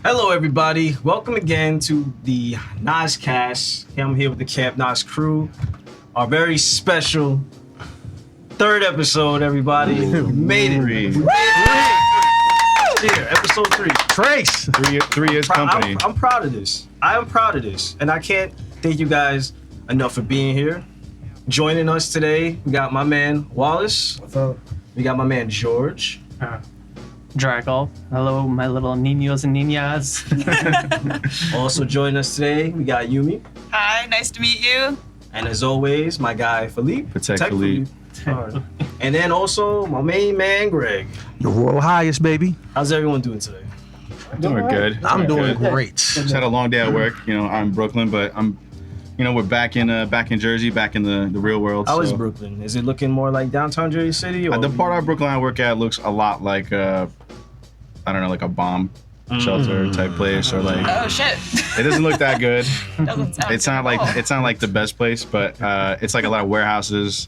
Hello, everybody. Welcome again to the Noscast. I'm here with the Camp Nos crew. Our very special third episode, everybody. We made it. Here, episode 3. Trace. 3 years company. I'm proud of this. I am proud of this. And I can't thank you guys enough for being here. Joining us today, we got my man, Wallace. What's up? We got my man, George. Drago. Hello, my little niños and niñas. Also joining us today, we got Yumi. Hi, nice to meet you. And as always, my guy, Philippe. Protect Philippe. And then also, my main man, Greg. Your royal highest, baby. How's everyone doing today? Doing good. I'm doing great. Just had a long day at work. You know, I'm in Brooklyn, but we're back in Jersey, back in the real world. How is Brooklyn? Is it looking more like downtown Jersey City? Or the part of Brooklyn I work at looks a lot like like a bomb shelter type place, or like. Oh shit. It doesn't look that good. Doesn't sound It's not like the best place, but it's like a lot of warehouses.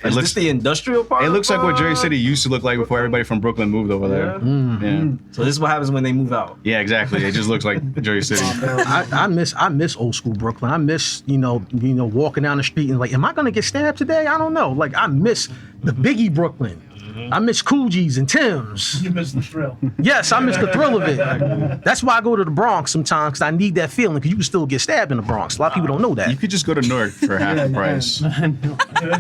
Is this the industrial part? It looks like what Jersey City used to look like before everybody from Brooklyn moved over there. Yeah. So this is what happens when they move out. Yeah, exactly. It just looks like Jersey City. I miss old school Brooklyn. I miss walking down the street and like, am I gonna get stabbed today? I don't know. Like I miss the Biggie Brooklyn. I miss Coogie's and Tim's. You miss the thrill. Yes, I miss the thrill of it. That's why I go to the Bronx sometimes, because I need that feeling, because you can still get stabbed in the Bronx. A lot of people don't know that. You could just go to Newark for half the price. You can't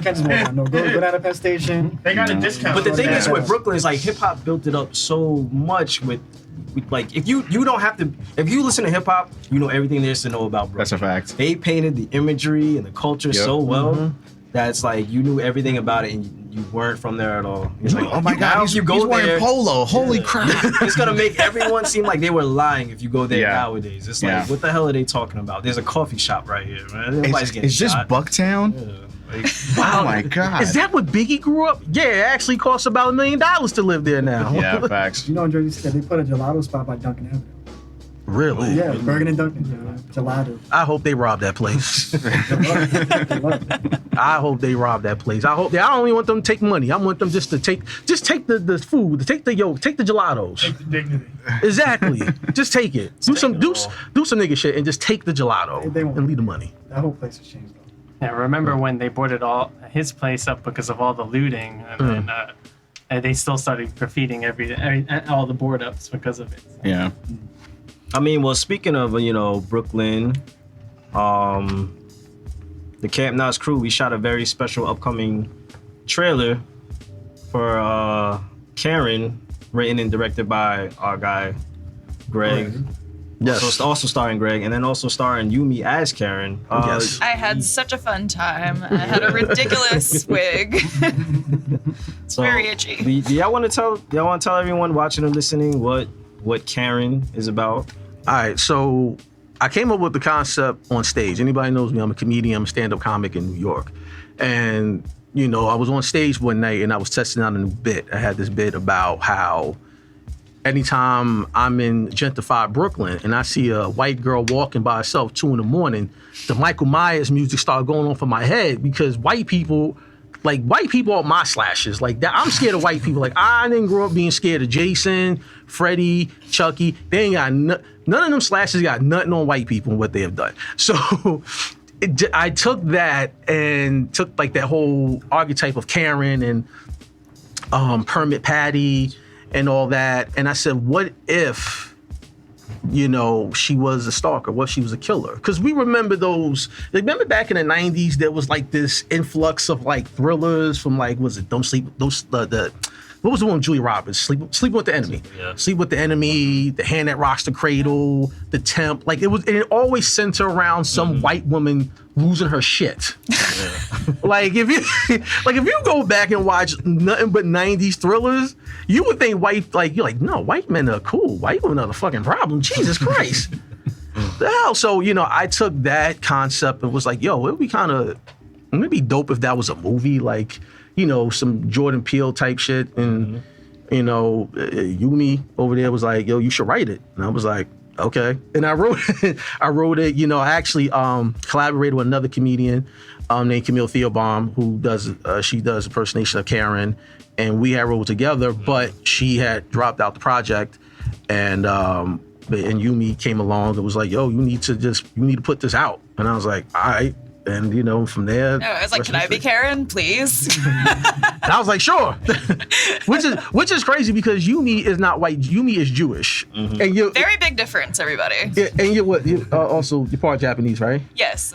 just walk down. No, go down to Penn Station. They got a discount. But the thing is with Brooklyn is like hip hop built it up so much with like if you don't have to, if you listen to hip hop, you know everything there is to know about Brooklyn. That's a fact. They painted the imagery and the culture so well that it's like you knew everything about it and you weren't from there at all. It's like, Oh my God, he's wearing polo. Holy crap. It's gonna make everyone seem like they were lying if you go there Yeah. nowadays. It's like, what the hell are they talking about? There's a coffee shop right here, man. Everybody's getting Is this shot. Bucktown? Yeah. Like, Oh my God. Is that what Biggie grew up? Yeah, it actually costs about $1 million to live there now. Yeah, facts. You know, in Jersey City, they put a gelato spot by Dunkin' Avenue. Really? Yeah, Bergen and Dunkin', gelato. I hope they rob that place. I hope they rob that place. I don't even want them to take money. I want them just to take the food, take the gelatos. Take the dignity. Exactly. Just take it. Do some nigga shit and just take the gelato They won't. and leave the money. That whole place has changed, though. Yeah, remember when they boarded his place up because of all the looting, and then they still started graffitiing all the board ups because of it. So. Yeah. I mean, well, speaking of, Brooklyn, the Camp Nos crew, we shot a very special upcoming trailer for Karen, written and directed by our guy, Greg. Yes. So it's also starring Greg, and then also starring Yumi as Karen. Yes. I had such a fun time. I had a ridiculous wig. It's very itchy. Do y'all want to tell everyone watching and listening what Karen is about? All right, so I came up with the concept on stage. Anybody knows me, I'm a comedian, I'm a stand-up comic in New York. And, I was on stage one night and I was testing out a new bit. I had this bit about how anytime I'm in gentrified Brooklyn and I see a white girl walking by herself 2 a.m, the Michael Myers music started going off in my head because white people are my slashes. Like that, I'm scared of white people. Like I didn't grow up being scared of Jason, Freddy, Chucky. They ain't got none of them slashes got nothing on white people and what they have done. So I took that and took like that whole archetype of Karen and Permit Patty and all that, and I said, what if she was a stalker? What if she was a killer? Because we remember those. Remember back in the '90s, there was like this influx of like thrillers from like, was it Don't Sleep? What was the one with Julia Roberts? Sleep with the Enemy. Yeah. Sleep with the Enemy. The Hand That Rocks the Cradle. The Temp. Like it always centered around some white woman losing her shit. Yeah. like if you go back and watch nothing but '90s thrillers, you would think you're like, no, white men are cool. White women are the fucking problem. Jesus Christ. The hell? So, I took that concept and was like, yo, it would be dope if that was a movie, like, some Jordan Peele type shit. And, Yumi over there was like, yo, you should write it. And I was like, Okay. And I wrote it, you know, I actually collaborated with another comedian named Camille Theobaum, who does impersonation of Karen, and we had wrote together, but she had dropped out the project, and Yumi came along and was like, yo, you need to put this out. And I was like, all right. And, you know, from there. No, I was like, can I be Karen, please? And I was like, sure. which is crazy because Yumi is not white. Yumi is Jewish. Mm-hmm. And you're very big difference, everybody. And you're what? Also, you're part Japanese, right? Yes.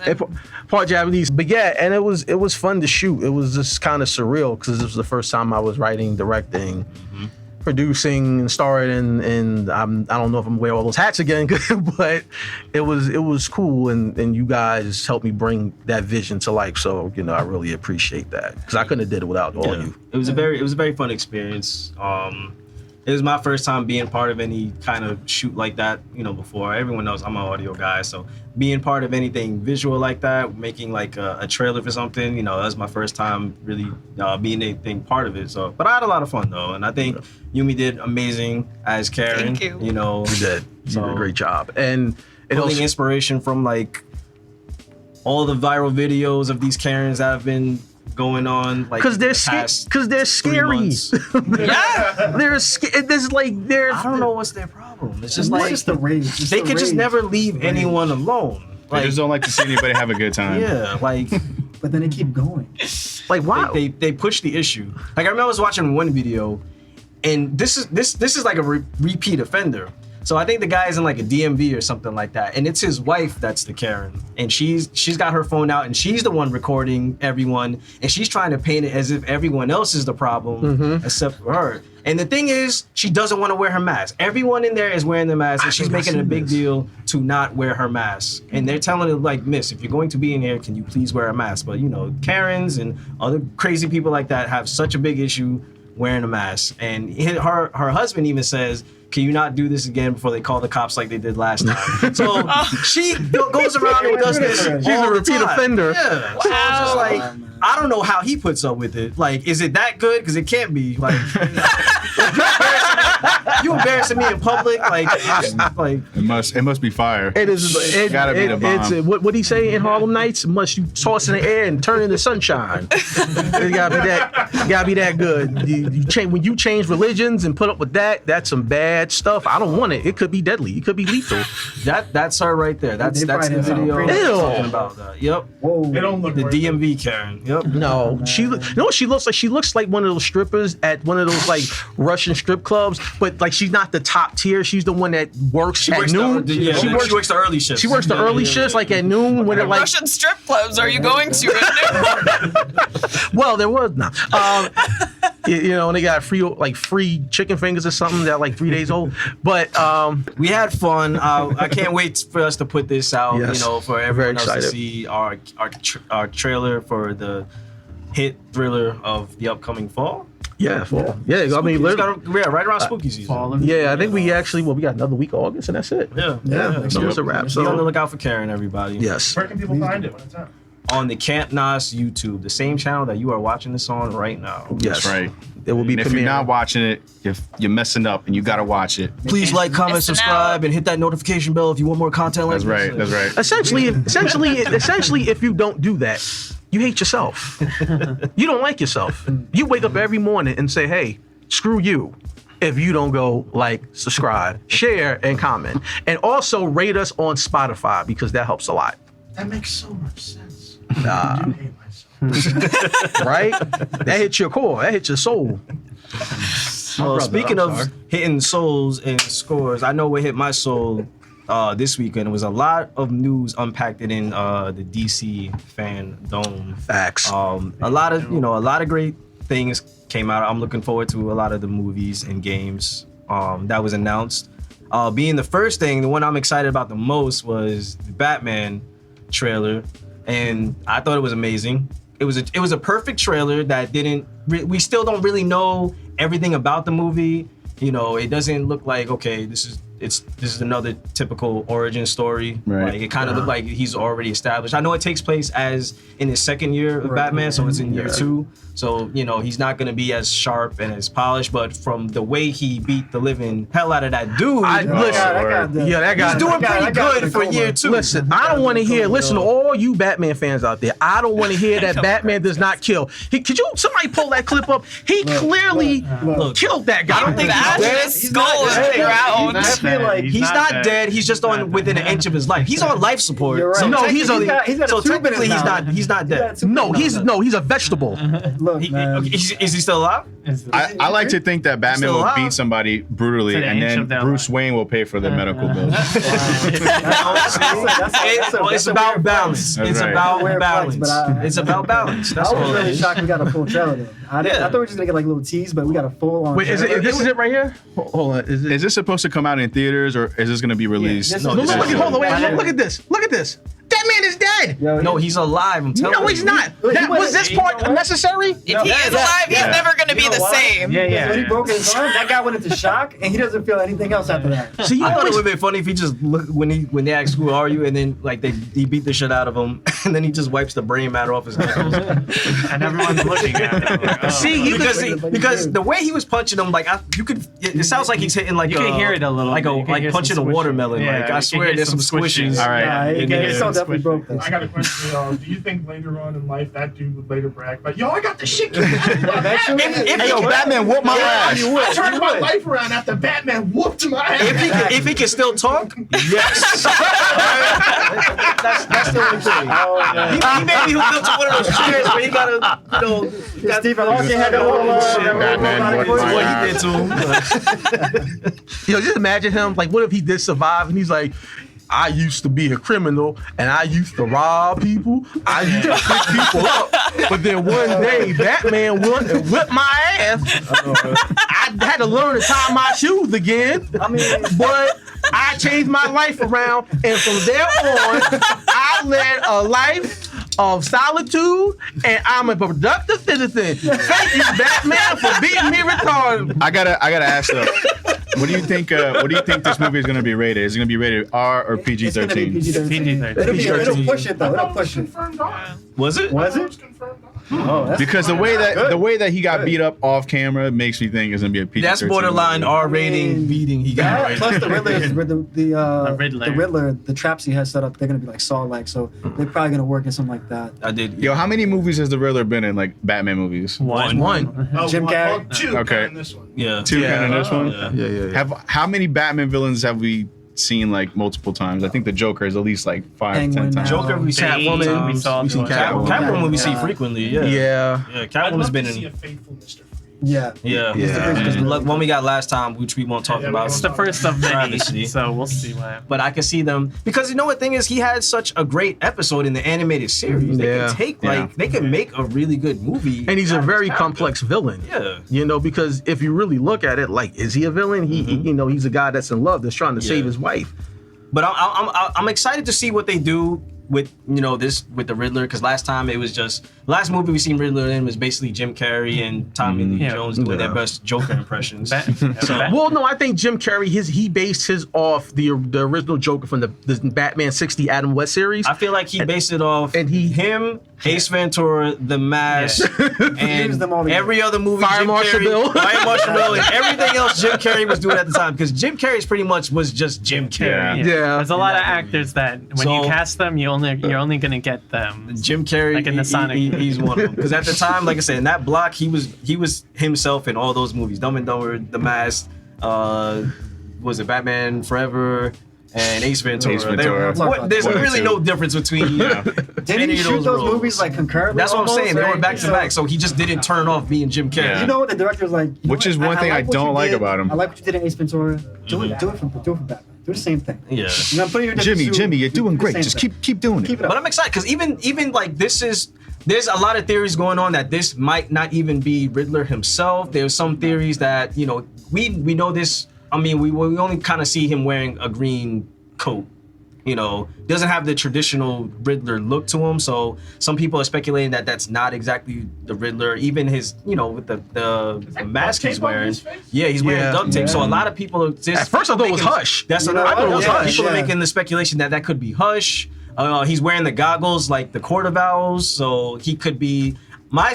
Part Japanese. But yeah, and it was fun to shoot. It was just kind of surreal because this was the first time I was writing, directing, producing, and starring. And I don't know if I'm gonna wear all those hats again, but it was cool. And you guys helped me bring that vision to life. So, you know, I really appreciate that because I couldn't have did it without all of you. It was a very fun experience. It was my first time being part of any kind of shoot like that, you know, before. Everyone knows I'm an audio guy, so being part of anything visual like that, making like a trailer for something, you know, that was my first time really being anything part of it. So, but I had a lot of fun though, and I think Yumi did amazing as Karen. Thank you. You know, You did a great job, and pulling inspiration from like all the viral videos of these Karens that have been going on, like because they're scary. Yeah. I don't know what's their problem. It's just like just the rage. they could just never leave anyone alone. They just don't like to see anybody have a good time. Yeah, like. But then they keep going. Like wow. They push the issue. Like I remember I was watching one video, and this is like a repeat offender. So I think the guy's in like a DMV or something like that, and it's his wife that's the Karen, and she's got her phone out, and she's the one recording everyone, and she's trying to paint it as if everyone else is the problem except for her. And the thing is, she doesn't want to wear her mask. Everyone in there is wearing their mask, and she's making it a big deal to not wear her mask. And they're telling her like, Miss, if you're going to be in here, can you please wear a mask? But you know, Karens and other crazy people like that have such a big issue wearing a mask. And her husband even says, can you not do this again before they call the cops like they did last time? So she goes around and does this. She's a repeat offender. Yeah. Wow. So it's just like, I don't know how he puts up with it. Like, is it that good? Because it can't be. Like, you embarrassing me in public. Like it must be fire. It is. It gotta be the bomb. What did he say in Harlem Nights? Must you toss in the air and turn into sunshine? It gotta be that good. You change when you change religions and put up with that. That's some bad stuff. I don't want it. It could be deadly. It could be lethal. That's her right there. That's the video. Talking about that. Yep. Whoa. They don't look The worth DMV Karen. Yep. No, she looks like one of those strippers at one of those like Russian strip clubs, but like she's not the top tier. She's the one that works at noon. She works the early shifts. She works the early shifts, like at noon when they're like. Russian strip clubs are you going to at noon? Well, there was no. You know, and they got free chicken fingers or something that like 3 days old. But we had fun. I can't wait for us to put this out. Yes. You know, for everyone else excited. to see our trailer for the hit thriller of the upcoming fall. yeah, fall. Yeah, I mean, right around spooky season. yeah, I think we got another week of August, and that's it. Yeah. So it's a wrap. Be on the So lookout for Karen, everybody. yes, Where can people find it when it's out? On the Camp Nos YouTube, the same channel that you are watching this on right now. yes, That's right. It will be And if you're premiering. not watching it, you're messing up, and you gotta watch it. Please like, comment, Missing subscribe, out. and hit that notification bell if you want more content like That's right. this. That's right. Essentially, if you don't do that, you hate yourself. You don't like yourself. You wake up every morning and say, "Hey, screw you." If you don't go like, subscribe, share, and comment, and also rate us on Spotify because that helps a lot. That makes so much sense. Nah. I do hate myself. Right? That hits your core. That hits your soul. Well, speaking of hitting souls and scores, I know what hit my soul this weekend. It was a lot of news unpacked in the DC FanDome. Facts. A lot of great things came out. I'm looking forward to a lot of the movies and games that was announced. Being the first thing, the one I'm excited about the most was the Batman trailer, and I thought it was amazing. It was a perfect trailer that we still don't really know everything about the movie. You know, it doesn't look like, okay, this is this is another typical origin story. Right. Like it kind of looked like he's already established. I know it takes place as in his second year of Batman, so it's in year 2. So, you know, he's not gonna be as sharp and as polished, but from the way he beat the living hell out of that dude, that guy. he's doing pretty good for year 2. Listen, I don't want to hear. Listen to all you Batman fans out there. I don't want to hear that Batman does not kill. Somebody pull that clip up? He clearly killed that guy. I don't think he's dead. His skull is around. I feel like He's not dead. He's just on within an inch of his life. He's on life support. You're right. So No, he's got a tube in his mouth. he's not dead. He's a vegetable. Look, man. Is he still alive? I like to think that Batman still will alive. beat somebody brutally, To the and inch then of their Bruce life. Wayne will pay for the medical bills. It's about balance. That's It's right. about Wear balance. flex, but It's about balance. That's I was all it really is. shocked we got a full trailer though. I thought we were just gonna get like little tease, but we got a full on. Wait, trailer. this is it right here? Hold on. Is it? Is this supposed to come out in theaters, or is this going to be released? this No, is- look, hold on. Wait, look at this. Look at this. That man is dead. Yo, No, he's alive. I'm telling you. No, he's not. Was this part unnecessary? If he is alive, he's never gonna be the same. Yeah, When he broke his arm, that guy went into shock, and he doesn't feel anything else after that. See, you I thought it always, would have been funny if he just look when they ask who are you, and then like he beat the shit out of him, and then he just wipes the brain matter off his hands. and everyone's looking at him. Like, oh. See, you because the way he was punching him, like it sounds like he's hitting like You can hear it a little like bit. You can hear punching a some watermelon. squishing. Like Yeah, I you can swear hear there's some some squishes. squishing. All right. Nah, And he then so definitely broke this. I got a question for y'all. Do you think later on in life that dude would later brag, like, yo, I got the shit kicked out of me by Eventually, Batman. Hey, yo, Batman whooped my ass. I turned my life around after Batman whooped my ass. If he can still talk, yes. that's the only thing. Oh, man. He maybe he'll build to one of those chairs where he gotta, Yeah, Stephen Hawking had the whole Batman whooped my what ass. he did to him. yo, just imagine him. Like, what if he did survive and he's like, I used to be a criminal and I used to rob people. I used to pick people up. But then one day, Batman went and whipped my ass. I had to learn to tie my shoes again. I mean, But I changed my life around, and from there on, I led a life of solitude, and I'm a productive citizen. Thank you, Batman, for beating me retarded. I gotta ask though. What do you think? What do you think this movie is going to be rated? Is it going to be rated R or it's gonna be PG-13? PG-13. It'll push it though. It'll push it. Confirmed R. Was it? Was It's it? confirmed R. Oh, that's Because the way that he got beat up off camera makes me think it's going to be a PG-13. That's borderline R rating mean, beating he got that, right. plus the Riddler. the Riddler, the traps he has set up, they're gonna be like Saw-like, so they're probably gonna work in something like that. I did. Yo, how many movies has the Riddler been in, like Batman movies? One. Oh, Jim one- Carrey. oh, two. Okay. In this one. Yeah. Two Yeah. and in this one? Yeah. How many Batman villains have we seen like multiple times? I think the Joker is at least like 5, Penguin, 10 times. Joker, we see Catwoman. We saw We see Catwoman. Catwoman we see frequently. Yeah. Yeah. Yeah. I'd Catwoman's love been to see in. a faithful Mr. Freeze. Yeah. Yeah. Yeah. And look, one we got last time, which we won't talk Yeah, about. It's the first of many, Privacy. so we'll see what. But I can see them because you know what thing is, he had such a great episode in the animated series. They Yeah. can take Yeah. they can make a really good movie. And he's a out of very his complex villain. character. You know, because if you really look at it, like, is he a villain? He you know, he's a guy that's in love, that's trying to save his wife. But I'm excited to see what they do with this with the Riddler, because last movie we seen Riddler in was basically Jim Carrey and Tommy Lee Yeah. Jones doing their best Joker impressions. Well, no, I think Jim Carrey, he based his off the original Joker from the Batman 60 Adam West series. I feel like he based it off and him, Ace Ventura, The Mask, and Used them all together. every other movie Fire Jim Marshal Carrey, Bill. Fire Marshal Bill, and everything else Jim Carrey was doing at the time, because Jim Carrey's pretty much was just Jim Carrey. Yeah. There's a lot of actors that when you So- cast them, you're only gonna get them. Jim Carrey, Like in the Sonic. he's one of them. Because at the time, like I said, in that block, he was himself in all those movies: Dumb and Dumber, The Mask, was it Batman Forever, and Ace Ventura. Ace Ventura. There's One or really two. no difference between Didn't any he of shoot those roles. movies like concurrently? That's what I'm almost, saying. They were right? back to back, so he just didn't turn off being Jim Carrey. Yeah. You know what the director's like? You know Which is what? one thing I what don't you like did. about him. I like what you did in Ace Ventura. Do it for Batman. Do the same thing. Yeah. You know, I'm putting you in a different Jimmy, suit. you're doing Do the great. same Just thing. keep doing Keep it. it up. But I'm excited because even like there's a lot of theories going on that this might not even be Riddler himself. There's some theories that we know this. I mean, we only kind of see him wearing a green coat. doesn't have the traditional Riddler look to him. So some people are speculating that that's not exactly the Riddler. Even his, with the mask he's wearing. Yeah, he's wearing duct tape. So a lot of people are just... At first I thought it was Hush. That's I thought it was Hush. People are making the speculation that could be Hush. He's wearing the goggles like the Court of Owls, so he could be... My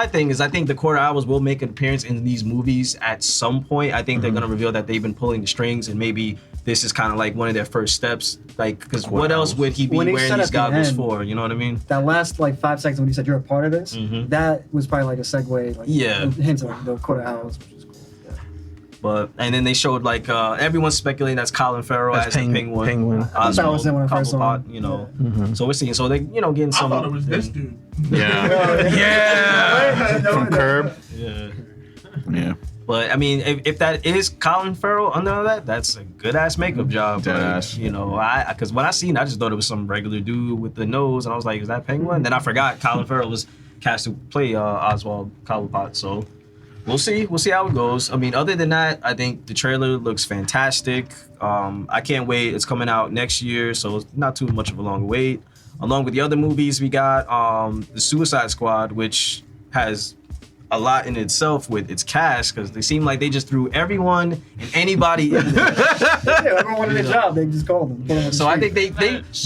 thing is, I think the Court of Owls will make an appearance in these movies at some point. I think they're gonna reveal that they've been pulling the strings, and maybe this is kind of like one of their first steps. Like, because what else would he be wearing these goggles for? You know what I mean? That last 5 seconds when he said you're a part of this, that was probably like a segue. Hints of the Court of Owls, which is cool. Yeah. But and then they showed everyone's speculating that's Colin Farrell as the Penguin. I thought that was him when I first saw him. So we're seeing. So they getting some. I thought it was this dude. Yeah. From Curb. Yeah. But I mean, if that is Colin Farrell under that, that's a good ass makeup job. But, because when I seen it, I just thought it was some regular dude with the nose, and I was like, is that Penguin? Then I forgot Colin Farrell was cast to play Oswald Cobblepot. So we'll see how it goes. I mean, other than that, I think the trailer looks fantastic. I can't wait. It's coming out next year, so it's not too much of a long wait. Along with the other movies, we got the Suicide Squad, which has a lot in itself with its cast, because they seem like they just threw everyone and anybody in there. Everyone wanted a job, they just called them. So I think it's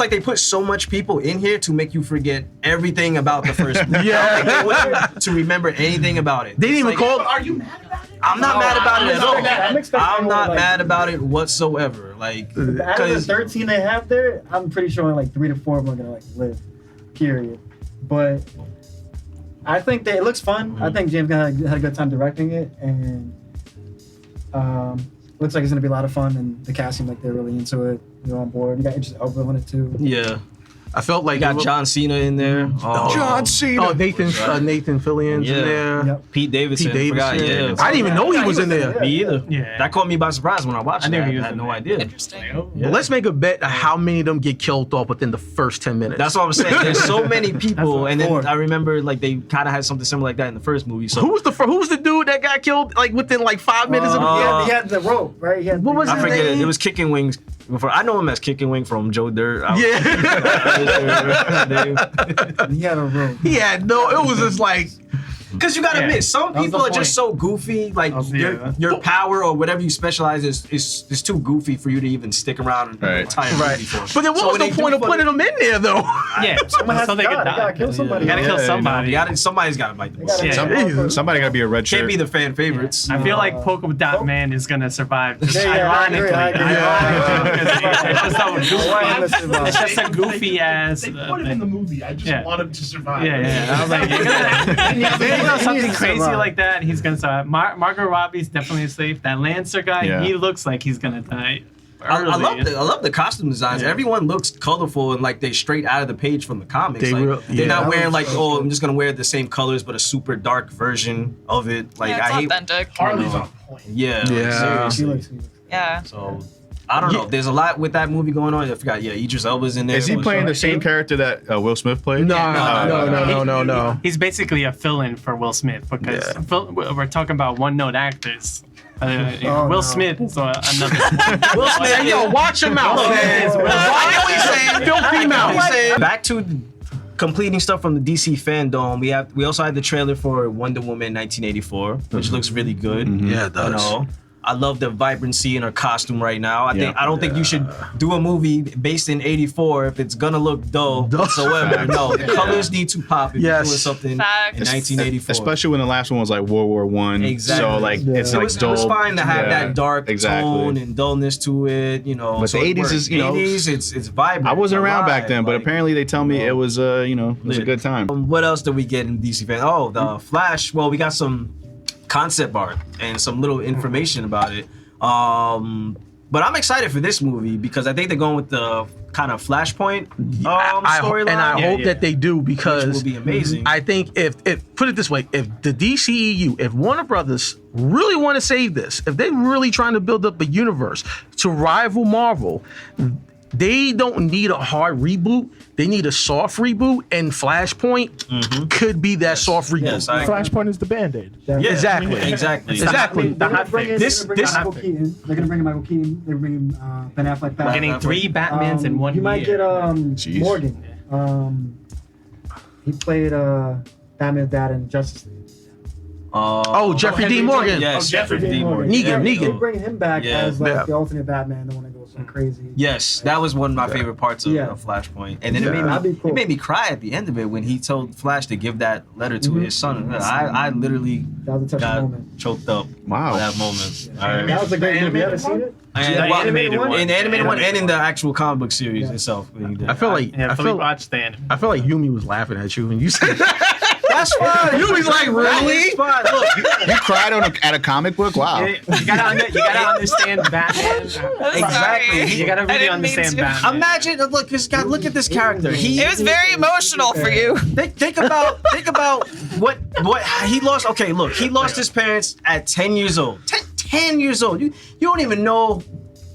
like they put so much people in here to make you forget everything about the first movie. To remember anything about it. They didn't even call. Are you mad about it? I'm not mad about it at all. I'm not mad about it whatsoever. Out of the 13 they have there, I'm pretty sure only 3 to 4 of them are gonna live. Period. But I think that it looks fun. I think James Gunn had a good time directing it, and looks like it's gonna be a lot of fun. And the cast seems like they're really into it. They're on board. You got Idris Elba on it too. Yeah. I felt like you got John Cena in there. John Cena. Oh, Nathan Fillion's in there. Yep. Pete Davidson. I didn't even know he was in there. Me either. Yeah. That caught me by surprise when I watched it. I had no idea. Interesting. Well, let's make a bet of how many of them get killed off within the first 10 minutes. That's what I'm saying. There's so many people, and then I remember they kind of had something similar like that in the first movie. So who was the dude that got killed within 5 minutes of the he had the rope, right? What was his name? I forget it. It was Kicking Wings. I know him as Kicking Wing from Joe Dirt. He had a rope. He had no. It was just because you gotta admit, some people are just so goofy. Your power or whatever you specialize is too goofy for you to even stick around the entire movie for. But then what was the point of putting them in there though? So they could die. Gotta kill somebody. You gotta kill somebody. Somebody's gotta bite the bullet. Somebody gotta be a red shirt. Can't be the fan favorites. I feel like Polka Dot Man is gonna survive. Just ironically. It's just a goofy ass. They put him in the movie. I just want him to survive. I was like, something crazy like that, he's gonna survive. Margot Robbie's definitely safe. That Lancer guy, he looks like he's gonna die. I love the costume designs. Yeah. Everyone looks colorful and they straight out of the page from the comics. They're not wearing I'm just gonna wear the same colors but a super dark version of it. It's authentic. Harley's on point. Seriously. Yeah. So I don't know. There's a lot with that movie going on. I forgot. Yeah, Idris Elba's in there. Is he playing the same character that Will Smith played? No. He's basically a fill-in for Will Smith because we're talking about one-note actors. Will Smith is another. Will Smith, watch him out. Filthy mouth. Back to completing stuff from the DC FanDome. We also had the trailer for Wonder Woman 1984, which looks really good. Yeah, it does. I love the vibrancy in her costume right now. I don't think you should do a movie based in '84 if it's gonna look dull whatsoever. No, the colors need to pop if you're doing something in 1984. Especially when the last one was World War I. Exactly. So it's dull. It was fine to have that dark tone and dullness to it. But the '80s is 80s. It's vibrant. I wasn't around back then, but apparently they tell me it was it was a good time. What else did we get in DC Fan? Oh, the Flash. Well, we got some concept art and some little information about it. But I'm excited for this movie because I think they're going with the kind of Flashpoint storyline. And I hope that they do because which will be amazing. I think if put it this way, if the DCEU, if Warner Brothers really want to save this, if they're really trying to build up a universe to rival Marvel, they don't need a hard reboot. They need a soft reboot, and Flashpoint could be that soft reboot. Yes, I agree. Flashpoint is the Band-Aid. Yeah, Exactly. Exactly. Exactly. They're gonna bring in This- Michael Keaton. They're gonna bring in Michael Keaton. They're bringing Ben Affleck back. We're getting 3 Batmans in one You might get Jeez. Morgan. He played Batman's dad in Justice League. Jeffrey D. Morgan. Yes, Jeffrey Jeffrey D. Morgan. Negan. They bring him back Yeah. as like Yeah. the alternate Batman, the one that goes crazy. Yes, that was one of my favorite parts of Flashpoint, and then That'd be cool. it made me cry at the end of it when he told Flash to give that letter to his son. I literally That was a touching got moment. choked up Wow. by that moment. All right. That was a great movie. You ever seen it? And, The animated one. in the animated one, and in the actual comic book series itself. I feel like Yeah, I Philippe feel watched the anime. I feel like Yumi was laughing at you when you said that. That's fine. Yumi's like, really? That's fine. Look, You cried at a comic book? Wow. You gotta understand Batman. Exactly. You gotta I really didn't mean understand to. Batman. imagine. Look, this guy. Look at this character. It was very emotional for you. Think about what he lost. Okay, look, he lost his parents at 10 years old. 10 years old. You don't even know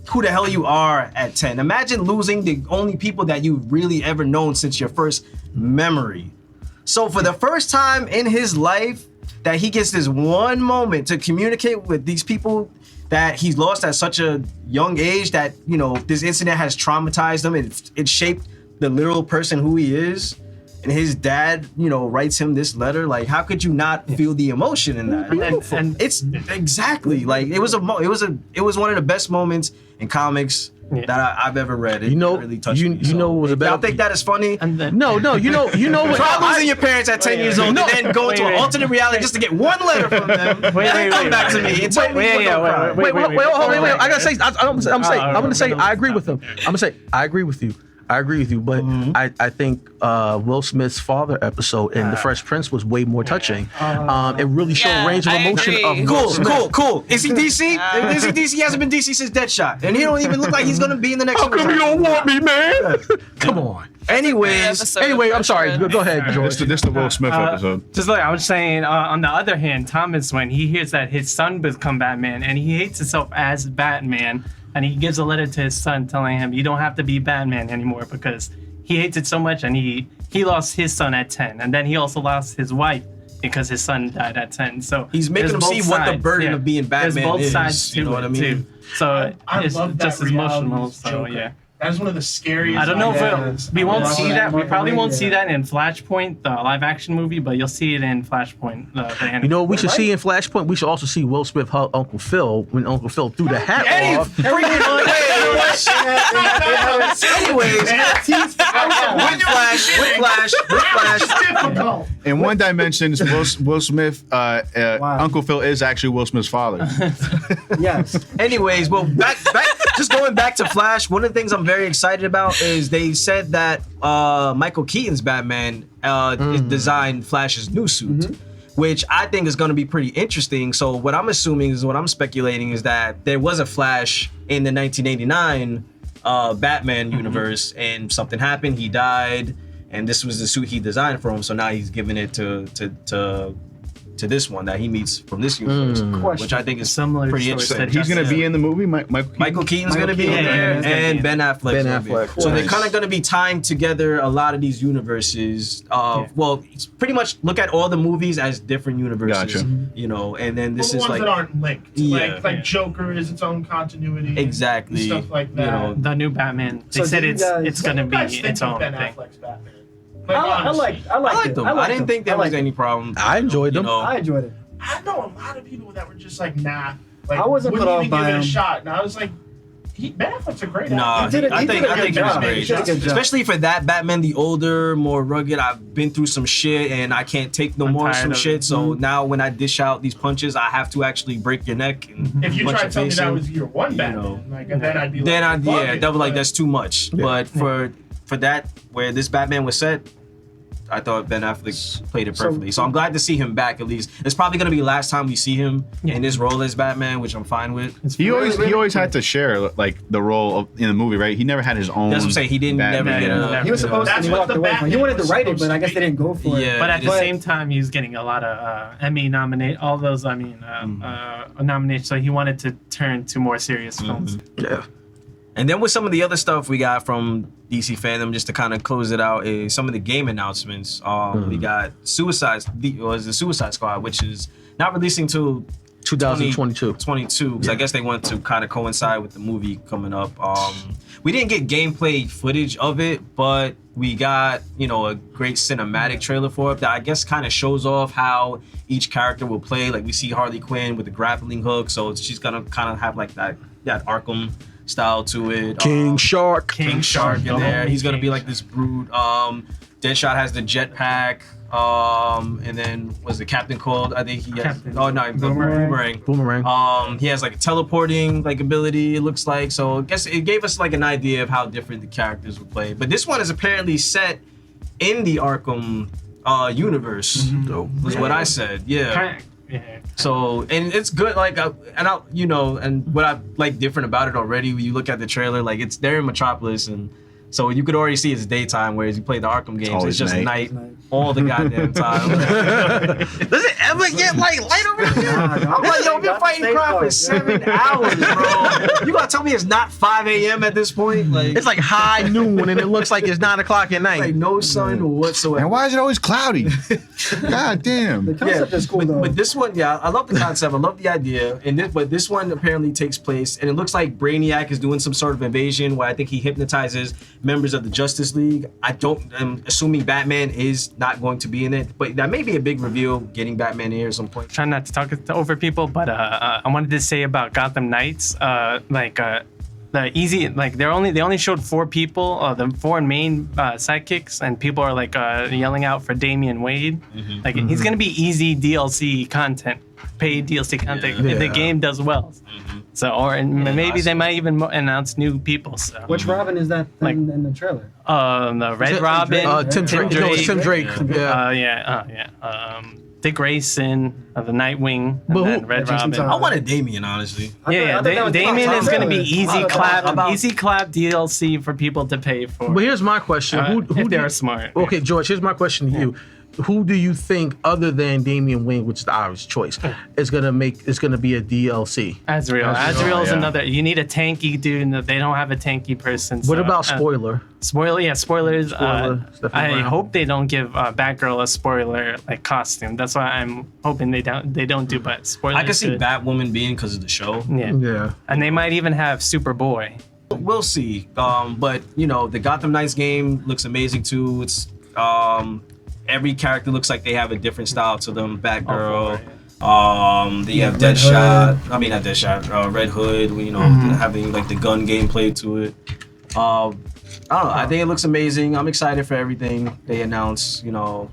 who the hell you are at 10. Imagine losing the only people that you've really ever known since your first memory. So for the first time in his life, that he gets this one moment to communicate with these people that he's lost at such a young age, that, you know, this incident has traumatized him. It shaped the literal person who he is. And his dad, you know, writes him this letter. Like, how could you not feel the emotion in that? And It's exactly like it was one of the best moments in comics that I've ever read. It really touched me. You know what was a Y'all better. think that is funny? and then No, you know what. Try losing your parents at 10 years old and then go into an alternate reality just to get one letter from them. and then come back to me and tell me what don't cry. Wait. I gotta say. I'm gonna say. I agree with him. I'm gonna say I agree with you. But I think Will Smith's father episode in The Fresh Prince was way more touching. It really showed Yeah, range of I emotion agree. of Will Smith. Cool. Is he DC? Is he DC? He hasn't been DC since Deadshot, and he don't even look like he's gonna be in the next. How come you don't want me, man? Come on. Anyways, Anyway, I'm sorry. Go ahead, George. This the Will Smith episode. just like I was saying, on the other hand, Thomas, when he hears that his son become Batman and he hates himself as Batman, and he gives a letter to his son telling him you don't have to be Batman anymore because he hates it so much, and he lost his son at 10, and then he also lost his wife because his son died at 10. So he's making there's him both see what the sides. burden of being Batman There's both is. sides to You know what I it, mean? too. So I it's love just that as emotional. reality's So Joker. yeah. That's one of the scariest. I don't know ideas. if we won't see that. We Mark probably won't Wade, see yeah. that in Flashpoint, the live-action movie, but you'll see it in Flashpoint. The anime. You know what we should see in Flashpoint? We should also see Will Smith hug Uncle Phil when Uncle Phil threw the hat off. Anyways, Whiplash. Difficult. In one dimension, Will Smith, Uncle Phil is actually Will Smith's father. Yes. Anyways, well, back, just going back to Flash, one of the things I'm very excited about is they said that Michael Keaton's Batman designed Flash's new suit, which I think is going to be pretty interesting. So what I'm assuming is, what I'm speculating is that there was a Flash in the 1989 Batman universe, and something happened, he died, and this was the suit he designed for him. So now he's giving it to this one that he meets from this universe, which I think is Similar pretty choice interesting. that He's going to be in the movie, Michael Keaton's going to be in Keaton, there, yeah, he's gonna be and in Ben Affleck's gonna be in there. Affleck. So they're Nice. kind of going to be tying together a lot of these universes. Well, it's pretty much look at all the movies as different universes. Gotcha. You know, and then Well, this the is ones like that aren't linked. Yeah. Like Joker is its own continuity. exactly And stuff like that. You know, The new Batman. They So said do you it's guys- going to What do you guys be think its of own Ben thing. Affleck's Batman? Like, I honestly. liked I liked them. I liked didn't them. think there I was liked any them. problem. I enjoyed them. I enjoyed it. I know a lot of people that were just like, nah. Like, I wasn't wouldn't put even off by give it a him. shot. And I was like, Ben Affleck's a great Nah, actor. He did a- I he think did a I good think it was job. great, He did a good job. especially for that Batman, the older, more rugged. I've been through some shit, and I can't take no I'm more of tired some of shit. it. So now, when I dish out these punches, I have to actually break your neck. And If you punch tried your to tell me face that in. was year one you Batman, know. like, and then I'd be Then like, fuck it, that was like but- that's too much. But for that, where this Batman was set, I thought Ben Affleck played it perfectly. So I'm glad to see him back at least. It's probably gonna be the last time we see him in this role as Batman, which I'm fine with. He always had to share like the role in the movie, right? He never had his own. That's what I'm saying. He didn't never Batman. get a. He was supposed to. That's He what walked the away from it. He Batman wanted to was write it, but I guess supposed they didn't go for it. Yeah. But at the But- same time, he was getting a lot of Emmy nominations. So he wanted to turn to more serious films. Yeah. And then with some of the other stuff we got from DC FanDome, just to kind of close it out, is some of the game announcements. We got Suicide Squad, which is not releasing till 2022. 22, because I guess they want to kind of coincide with the movie coming up. We didn't get gameplay footage of it, but we got, a great cinematic trailer for it that I guess kind of shows off how each character will play. Like we see Harley Quinn with the grappling hook, so she's gonna kind of have like that Arkham style to it. King Shark in there. He's gonna be like this brute. Deadshot has the jetpack. And then was the Captain called? I think he has. Boomerang. He has like a teleporting ability. It looks like. So I guess it gave us like an idea of how different the characters would play. But this one is apparently set in the Arkham universe. Was what I said. Yeah. So and it's good. And what I like different about it already, when you look at the trailer, like it's there in Metropolis and. So you could already see it's daytime, whereas you play the Arkham games, it's just night all the goddamn time. Does it ever get light over here? I'm like, yo, I've been fighting crime for 7 hours, bro. You gonna tell me it's not 5 a.m. at this point? Like it's like high noon, and it looks like it's 9 o'clock at night. Like no sun whatsoever. And why is it always cloudy? God damn. The concept is cool though. But this one, I love the concept. I love the idea. But this one apparently takes place, and it looks like Brainiac is doing some sort of invasion where I think he hypnotizes members of the Justice League. I'm assuming Batman is not going to be in it, but that may be a big reveal, getting Batman here at some point. Trying not to talk over people, but I wanted to say about Gotham Knights, they only showed 4 people, the 4 main sidekicks, and people are yelling out for Damian Wade. He's gonna be easy DLC content, paid DLC content if the game does well. So, maybe they might even announce new people. So. Which Robin is that in the trailer? The Red Robin, Tim Drake. No, it's Tim Drake. Dick Grayson, the Nightwing, and then Red Robin. I wanted Damian, honestly. Damien is going to be easy clap DLC for people to pay for. But here's my question: Who if they're smart? Okay, George. Here's my question to you: Who do you think, other than Damian Wayne, which is the obvious choice, is gonna be a DLC? Azrael. Azrael's another. You need a tanky dude. They don't have a tanky person. What about Spoiler? Spoilers. I hope they don't give Batgirl a spoiler costume. That's why I'm hoping they don't do. But spoilers. I can see Batwoman being because of the show. Yeah. And they might even have Superboy. We'll see. But the Gotham Knights game looks amazing too. It's every character looks like they have a different style to them. Batgirl. They have Deadshot. I mean, not Deadshot. Red Hood. Having the gun gameplay to it. I don't know. I think it looks amazing. I'm excited for everything they announced.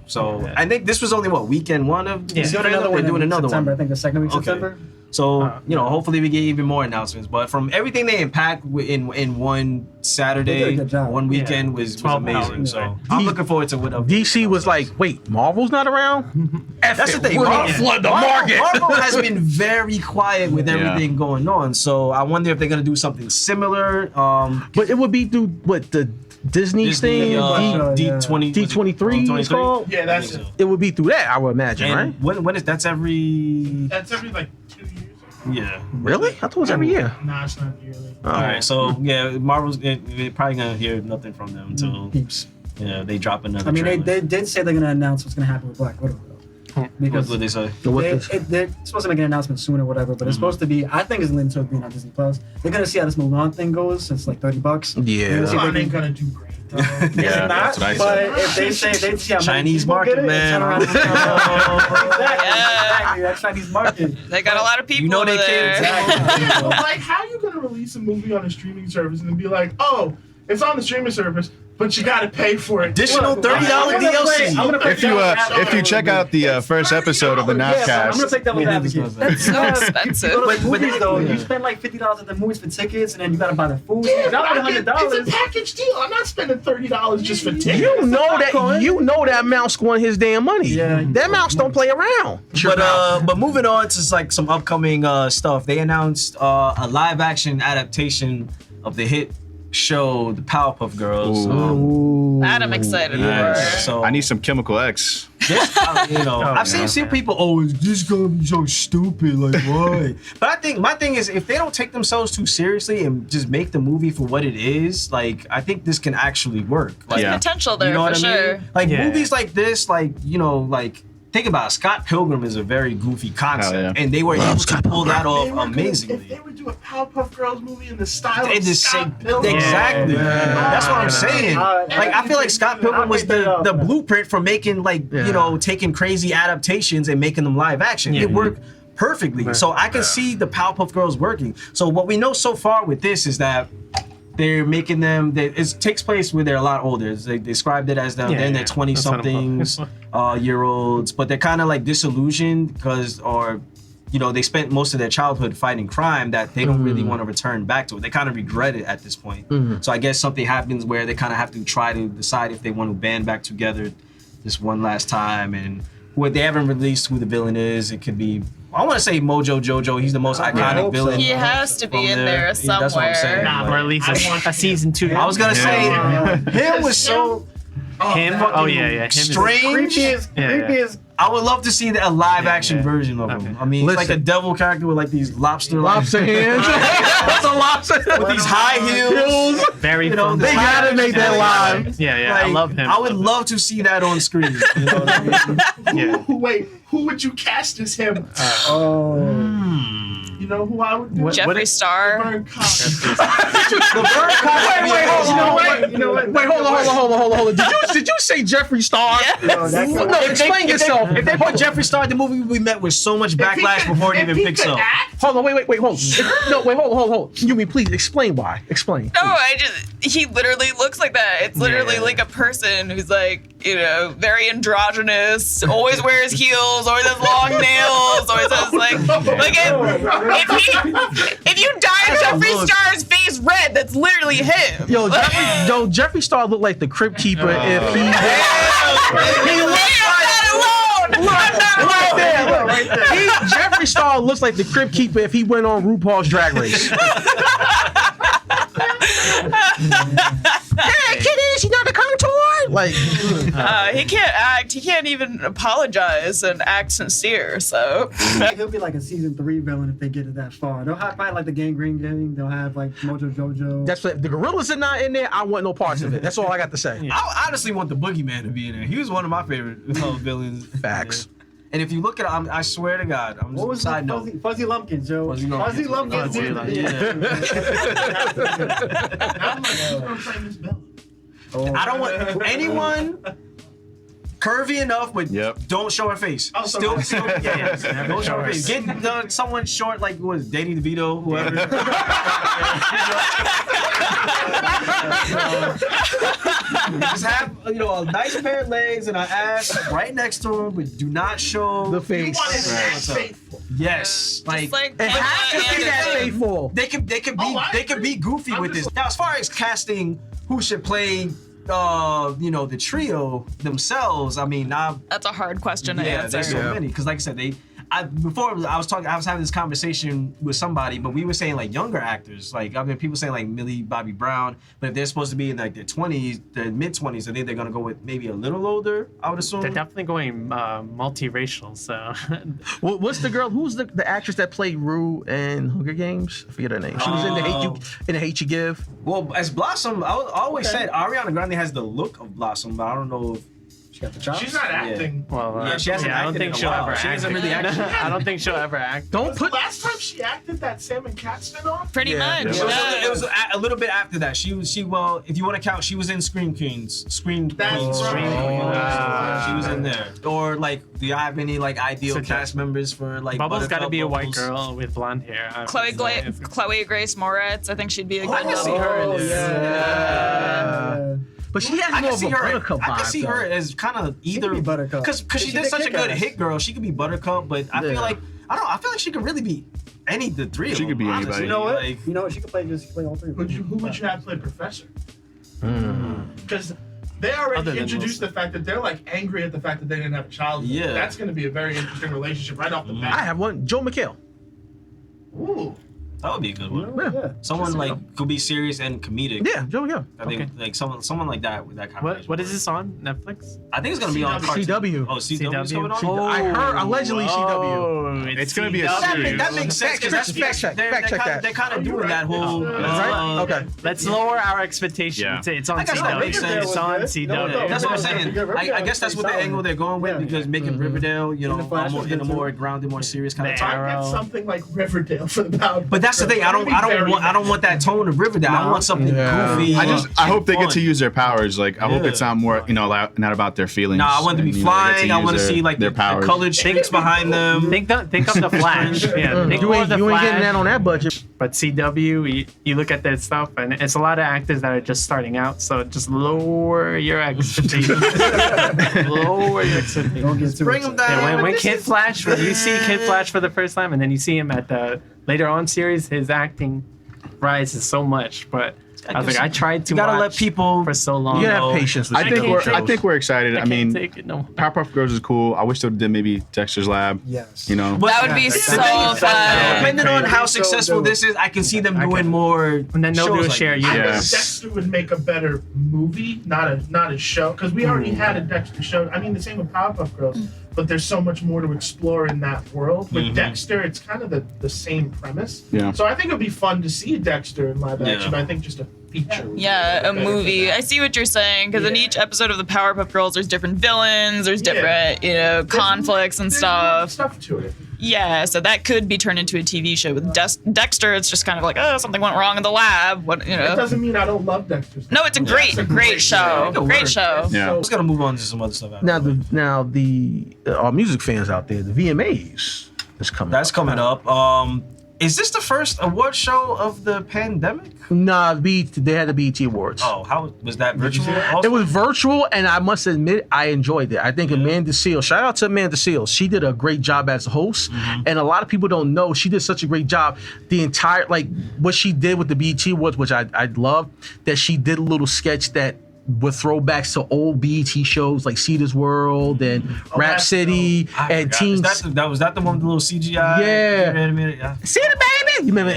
So I think this was only weekend 1 of. They're doing another one. I think the second week of September. So hopefully we get even more announcements. But from everything they unpacked in one Saturday, one weekend was amazing. So I'm looking forward to what DC was like, wait, Marvel's not around? That's the thing. We're gonna flood the market. Marvel has been very quiet with everything going on. So I wonder if they're gonna do something similar. But it would be through the Disney thing, D23 is called. Yeah, that's it. It would be through that, I would imagine, right? When is that's every? That's every 2 years. Yeah. Really? I thought it was every year. Nah, it's not yearly. All right, so Marvel's we're probably gonna hear nothing from them until they drop another. I mean, trailer. they did say they're gonna announce what's gonna happen with Black Widow. Because what they say? They're supposed to make an announcement soon or whatever, but it's supposed to be. I think it's linked to being on Disney Plus. They're gonna see how this Mulan thing goes. It's like $30. Yeah, Mulan ain't gonna do great. Yeah, that's what I said. But if they say they see how Chinese many people market, get it, man. Exactly, that Chinese market. They got a lot of people over they there. Yeah, but how are you gonna release a movie on a streaming service and then be like, oh, it's on the streaming service, but you gotta pay for it. Additional $30 DLC. If you check out the first episode of the I'm gonna Noscast, take that with advocate. That's so expensive. But movies though, you spend like $50 at the movies for tickets, and then you gotta buy the food. It's a package deal. I'm not spending $30 just for tickets. You know that mouse going his damn money. Yeah. That mouse don't play around. But moving on to some upcoming stuff. They announced a live action adaptation of the hit show, the Powerpuff Girls. That I'm excited for. So I need some Chemical X. I've seen people, is this gonna be so stupid? Like, what? But I think my thing is, if they don't take themselves too seriously and just make the movie for what it is, like, I think this can actually work. Like, There's potential there, you know for what I sure. mean? Like, movies like this, like, think about it. Scott Pilgrim is a very goofy concept, and they were able to pull that off amazingly. If they would do a Powerpuff Girls movie in the style of Scott Scott Pilgrim. Exactly. That's what I'm saying. Like, I feel like Scott Pilgrim was the blueprint for making, like, taking crazy adaptations and making them live action. It worked perfectly. So I can see the Powerpuff Girls working. So what we know so far with this is that they're making them. It takes place when they're a lot older. They described it as they're in their 20-somethings, year olds, but they're kind of like disillusioned because, they spent most of their childhood fighting crime that they don't really want to return back to it. They kind of regret it at this point. So I guess something happens where they kind of have to try to decide if they want to band back together this one last time. And what they haven't released who the villain is. It could be. I want to say Mojo Jojo. He's the most iconic villain. He has to be in there somewhere. That's what I'm saying. Or at least a season 2. I was gonna say him was so him. Oh yeah. Him strange. Creepy as. I would love to see a live action version of him. I mean, it's like a devil character with like these lobster hands. That's a lobster with these high heels. Very. They gotta make that live. Yeah. Like, I love him. I would love to see that on screen. You know what I mean? Wait, who would you cast as him? You know who I would do? Jeffree Star. Vern Cox. The Vern Cox. Wait, hold on. Did you say Jeffree Star? Yes. No, explain yourself. If they put Jeffree Star in the movie, we met with so much backlash before it even picks up. Hold on, wait, hold. Hold. Yumi, please explain why. Explain. No, he literally looks like that. It's literally like a person who's like, very androgynous, always wears heels, always has long nails, always has like if you dye Jeffree Star's face red, that's literally him. Jeffree Star looked like the Crypt Keeper if he looks right there. Jeffree Star looks like the Crypt Keeper if he went on RuPaul's Drag Race. Hey, kiddies, you know the contour? Like, he can't act. He can't even apologize and act sincere. So He'll be like a season 3 villain if they get it that far. They'll have probably like the Gangrene Gang. They'll have like Mojo Jojo. that's what, the gorillas are not in there. I want no parts of it. That's all I got to say. I honestly want the Boogeyman to be in there. He was one of my favorite villains. Facts. And if you look at it, I swear to God, I'm What was side Fuzzy, note. Fuzzy Lumpkins, Joe? Fuzzy Lumpkins. Fuzzy Lumpkins. Yeah. I'm like, who's gonna play Miss Bella? I don't want anyone curvy enough, but don't show her face. Oh, Still, don't show her face. Get someone short like what is it, Danny DeVito, whoever. Just have a nice pair of legs and an ass right next to him, but do not show The face. You want his ass faithful. Yes, just like It has to be that faithful. They could be goofy with this. Now, as far as casting who should play, the trio themselves, I mean, that's a hard question to answer. there's so many. Because like I said, I was having this conversation with somebody, but we were saying like younger actors, like people saying like Millie Bobby Brown, but if they're supposed to be in like their 20s, their mid-20s, I think they're gonna go with maybe a little older. I would assume. They're definitely going multiracial. So, What's the girl? Who's the actress that played Rue in Hunger Games? I forget her name. She was in the Hate You Give. Well, as Blossom, I always said Ariana Grande has the look of Blossom, but I don't know if she got the chops. She's not acting. well, she hasn't I don't acted think in a she'll while. ever She act. hasn't really acted. I don't think she'll ever act. Don't put. Last time she acted that Sam and Cat spin-off? Pretty much. It was a little bit after that. She if you want to count, she was in Scream Queens. That's right. She was in there. Or like, do you have any like ideal So cast members for like? Bubbles got to be a white Bubbles? girl with blonde hair. Chloe Grace Moretz. I think she'd be a good. I can see her in this. Yeah. But she has I more can of see a her. Buttercup I can vibe, see though. her as kind of either be Buttercup. because she She did did such a good Kick-Ass. hit girl. She could be Buttercup, but I feel like I feel like she could really be any of the three. She of could them, be honestly. anybody. You know what? Like, You know what? She could play all three. Who would you have play Professor? Because they already introduced the fact that they're like angry at the fact that they didn't have a child. Yeah. That's going to be a very interesting relationship right off the I bat. have one. Joe McHale. Ooh. That would be a good one. Yeah. Someone like could be serious and comedic. Yeah, Joe. Yeah. I think like someone like that with that kind of. What is this on Netflix? I think it's gonna be on Cartoon. CW. Oh, CW is coming on. I heard allegedly CW. Oh, It's gonna be a CW. series. That makes sense. 'Cause that's Fact check that. They're kind of doing that whole. Right? Okay. Let's lower our expectations. Yeah. It's on I guess that CW. makes sense. It's on CW. That's what I'm saying. I guess that's what the angle they're going with because making Riverdale, you know, in a more grounded, more serious kind of If I time. get something like Riverdale for the Power. But that's the thing. I don't want that tone of Riverdale. I want something goofy. I hope they get to fun. use their powers. Like I hope it's not more, not about their feelings. Nah, I want them to be and, they get flying. I want to use see like their the powers. colored shapes behind them. Think of the Flash. Yeah, think You more ain't of the getting Flash. that on that budget. But CW, you look at their stuff, and it's a lot of actors that are just starting out. So just lower your expectations. Lower your expectations. Don't get too Bring them excited. down. Yeah, when Kid Flash, when you see Kid Flash for the first time, and then you see him at the later on series, his acting rises so much. But I was like, I tried to. You gotta watch let people. for so long. You gotta no. have patience with I think CW. we're excited. I can't mean, take it no more. Powerpuff Girls is cool. I wish they did maybe Dexter's Lab. Yes. You know. That would be so fun. Depending on how So successful dope. this is, I can see them doing more. And then they'll do a shows like share this. I think universe. Dexter would make a better movie, not a show, because we already had a Dexter show. I mean, the same with Powerpuff Girls, but there's so much more to explore in that world. With Dexter, it's kind of the same premise. Yeah. So I think it'd be fun to see Dexter in live action. Yeah. I think just a feature. would be Yeah, a better for movie. that. I see what you're saying because in Yeah. each episode of the Powerpuff Girls, there's different villains, there's Yeah. different, conflicts and There's more stuff. stuff to it. Yeah, so that could be turned into a TV show. With Dexter, it's just kind of like, oh, something went wrong in the lab. What, It doesn't mean I don't love Dexter. No, it's a great, great show. Yeah. Great show. Yeah. Let's gotta move on to some other stuff. After. Now the our music fans out there, the VMAs is coming. That's up. coming up. Is this the first award show of the pandemic? Nah, they had the BET Awards. Oh, how was that virtual? see that? Also? It was virtual, and I must admit, I enjoyed it. I think Amanda Seales, shout out to Amanda Seales. She did a great job as a host, and a lot of people don't know she did such a great job. The entire, what she did with the BET Awards, which I love, that she did a little sketch that with throwbacks to old BET shows like Cedar's World and Rap that's City I and forgot. Teens. Was that the one with the little CGI? Yeah. Animated? Yeah. See the baby, you remember?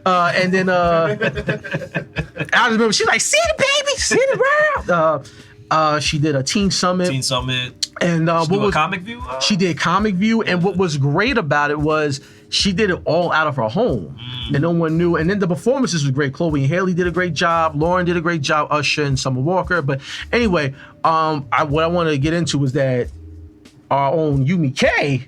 Yeah. And then I just remember she's like, "See the baby, see the world." She did a Teen Summit, Teen Summit. and She what do a was comic view? she did Comic View, and what was great about it was she did it all out of her home, and no one knew. And then the performances were great. Chloe and Haley did a great job. Lauren did a great job. Usher and Summer Walker. But anyway, what I wanted to get into was that our own Yumi K.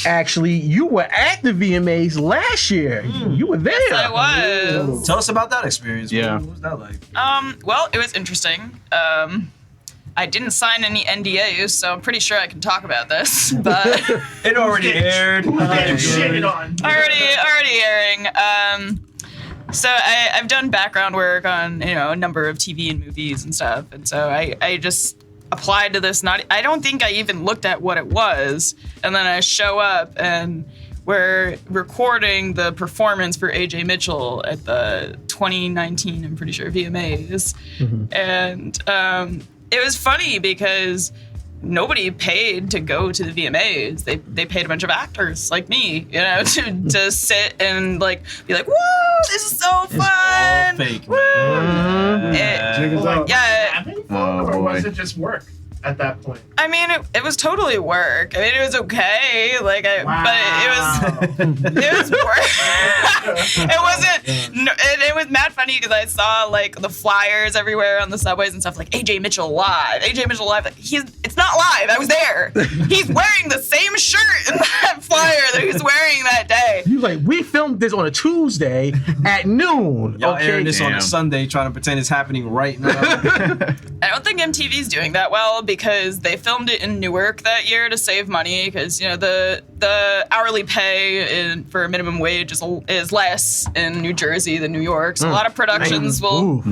Actually, you were at the VMAs last year. You were there. I was. Tell us about that experience. Yeah. What was that like? Well, it was interesting. I didn't sign any NDAs, so I'm pretty sure I can talk about this. But It already aired. Getting shitted on. already airing. So I've done background work on a number of TV and movies and stuff, and so I just applied to this. I don't think I even looked at what it was, and then I show up and we're recording the performance for AJ Mitchell at the 2019, I'm pretty sure, VMAs, and it was funny because nobody paid to go to the VMAs. They paid a bunch of actors like me, to sit and be like, whoa, this is so It's fun. all fake. Woo. Jiggas up. Yeah. Having fun, or was it just work at that point? I mean, it was totally work. I mean, it was okay. But it was work. It wasn't. No, it was mad funny because I saw the flyers everywhere on the subways and stuff, like AJ Mitchell live. AJ Mitchell live. It's not live. I was there. He's wearing the same shirt in that flyer that he was wearing that day. You like, we filmed this on a Tuesday at noon. Y'all airing this on a Damn. Sunday, trying to pretend it's happening right now. I don't think MTV's doing that well because they filmed it in Newark that year to save money because the hourly pay for minimum wage is less in New Jersey than New York. So a lot of productions do that.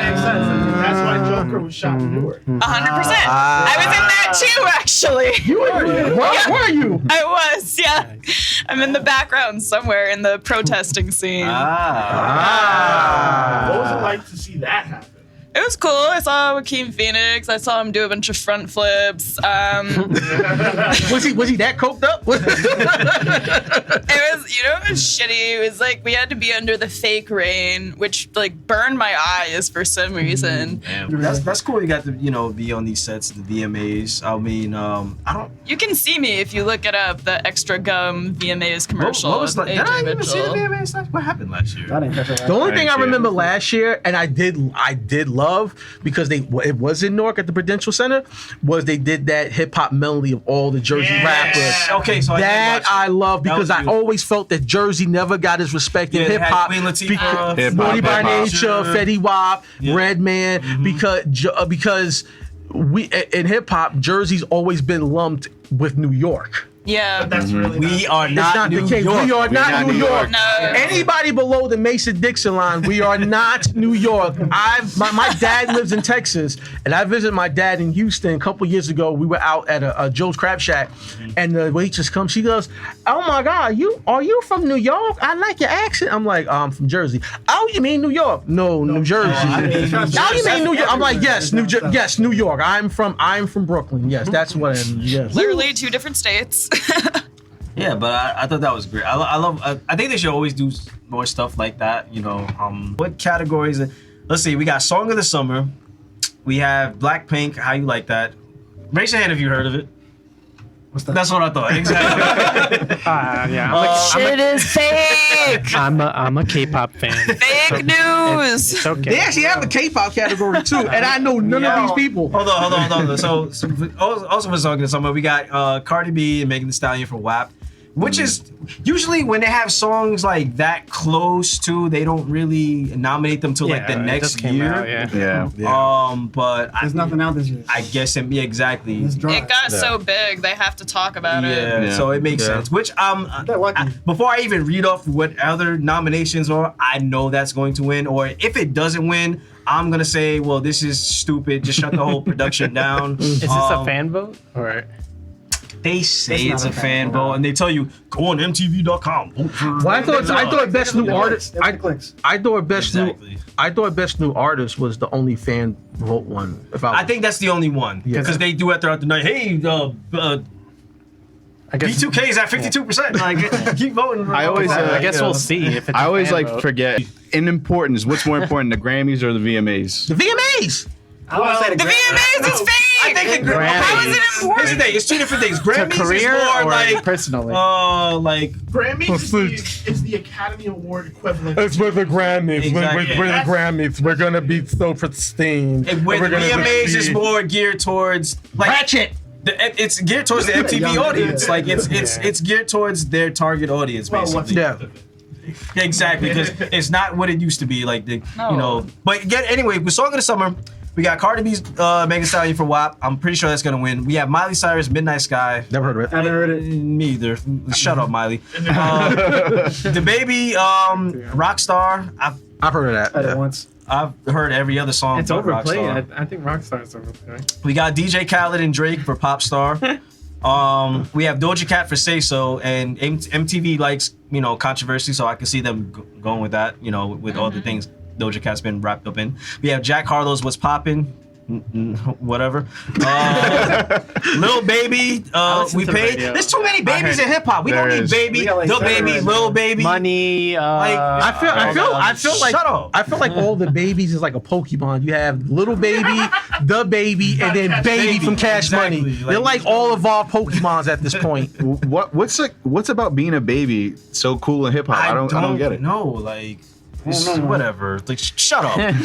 Makes sense. I mean, that's why Joker was shot in Newark. 100%. I was in that too, actually. Where were you? I was, yeah. I'm in the background somewhere in the protesting scene. What was it like to see that happen? It was cool. I saw Joaquin Phoenix. I saw him do a bunch of front flips. Was he that coked up? It was, it was shitty. It was like we had to be under the fake rain, which like burned my eyes for some reason. Damn. That's cool. You got to be on these sets, the VMAs. I mean, I don't. You can see me if you look it up. The Extra Gum VMAs commercial. What was with did I AJ even see the Mitchell. VMAs? What happened last year? I didn't catch it. The only thing I Thank you. remember last year, and I did love because it was in Newark at the Prudential Center, was they did that hip hop melody of all the Jersey rappers. Okay, so That I love because I always felt that Jersey never got his respect in Yeah, they hip had hop. Queen Latifah, Hip-hop, Naughty by hip-hop. Nature, Fetty Wap, Yeah. Redman, because we in hip hop, Jersey's always been lumped with New York. Yeah. That's really We are It's not not New the case. York. We are not New York. No. Anybody below the Mason-Dixon line, we are not New York. My dad lives in Texas, and I visited my dad in Houston a couple years ago. We were out at a Joe's Crab Shack, and the waitress comes. She goes, "Oh my God, are you from New York? I like your accent." I'm like, "I'm from Jersey." "Oh, you mean New York?" "No, New Jersey." "Oh, you mean New York?" I'm like, "Yes, yes, New York. I'm from Brooklyn. Yes, that's what I am." Yes. Literally 2 different states. Yeah, but I thought that was great. I love. I think they should always do more stuff like that. What categories? Let's see. We got Song of the Summer. We have Blackpink. How you like that? Raise your hand if you heard of it. What's that? That's what I thought. Exactly. Yeah, Shit is fake. I'm a K-pop fan. Fake news. It's okay. They actually have a K-pop category too, and I know none of these people. Hold on. So also for Song of the Summer, we got Cardi B and Megan Thee Stallion for WAP, which is usually when they have songs like that close to, they don't really nominate them till like the it next just came year. out, yeah. Yeah. But There's nothing out this year. I guess exactly. It's dry. It got so big, they have to talk about it. Yeah, so it makes sense. Which They're lucky. before I even read off what other nominations are, I know that's going to win. Or if it doesn't win, I'm gonna say, well, this is stupid. Just shut the whole production down. Is this a fan vote? Or They say It's it's not a a fan fan vote, and they tell you go on MTV.com. Vote for. Well, I thought best new artist. Everybody clicks. I thought best Exactly. best new artist was the only fan vote one. I think that's the only one because they do it throughout the night. Hey, I guess B2K is at 52%. Like, keep voting. I guess we'll see if it's I a always fan like vote. forget in importance. What's more important, the Grammys or the VMAs? the VMAs. I want to say The VMAs is fake. I think the Grammys. How is it Here's the important? thing. It's two different things. Grammys career is more or like personally? like Grammys is the Academy Award equivalent. It's with the Grammys. Exactly. We're the Grammys. We're gonna be so pristine. and with We're gonna VMAs be- is more geared towards like Ratchet. it's geared towards the MTV Young audience. kids. Like it's geared towards their target audience basically. Yeah. Exactly, because it's not what it used to be. Like But again, anyway, with Song of the Summer, we got Cardi B's Megan Thee Stallion for WAP. I'm pretty sure that's gonna win. We have Miley Cyrus, Midnight Sky. Never heard of it. I haven't heard it. Me either. Shut up, Miley. The Baby, Rockstar. I've heard of I that. did once. I've heard every other song. It's but overplayed. Rockstar. I think Rockstar's overplayed. We got DJ Khaled and Drake for Pop Star. We have Doja Cat for Say So, and MTV likes controversy, so I can see them going with that. With all the things Doja Cat's been wrapped up in. We have Jack Harlow's What's Poppin'. Whatever. Lil Baby, listen we to the paid. radio. There's too many babies in hip hop. We don't There need is. Baby, We got, like, Lil seven Baby, right Lil now. Baby. Money. I feel like Shut up. I feel like all the babies is like a Pokemon. You have Little Baby, the Baby, and then Baby from Cash Exactly. Money. Like- They're like all evolved Pokemons at this point. What's about being a baby so cool in hip hop? I don't get it. No, like. It's no. whatever. Like, shut up. Anyway,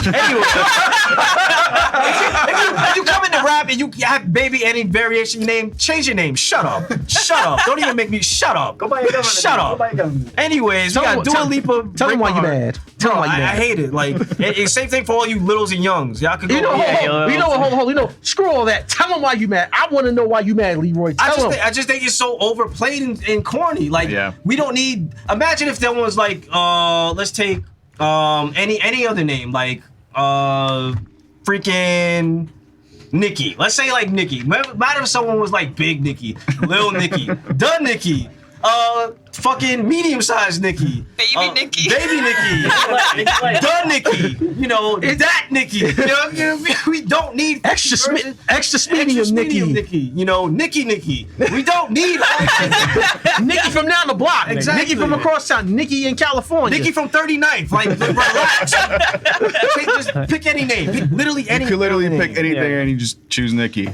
if you come into rap and you have Baby any variation name, change your name. Shut up. Shut up. Don't even make me shut up. Go buy your government. Shut Go up. buy your government. Anyways, we got Dua Lipa. Tell them why you Break My Heart. mad. Tell them Bro, why you I mad. hate it. Like, it's same thing for all you littles and youngs. Y'all could go. You know, hold on. Screw all that. Tell them why you mad. I want to know why you mad, Leroy. Tell them. I just think it's so overplayed and corny. Like, we don't need. Imagine if there was like, let's take any other name, like freaking Nicki. Let's say like Nicki. Imagine if someone was like Big Nicki, Lil Nicki, the Nicki, fucking medium-sized Nikki. Baby Nikki. Baby Nikki. The Nikki. You know, that Nikki. You know, we don't need Extra medium Nikki. You know, Nikki. We don't need Nikki from down the block. Exactly. Nikki from across town. Nikki in California. Nikki from 39th. Like, relax. Just pick any name. Pick literally any. You could literally pick anything Yeah. and you just choose Nikki.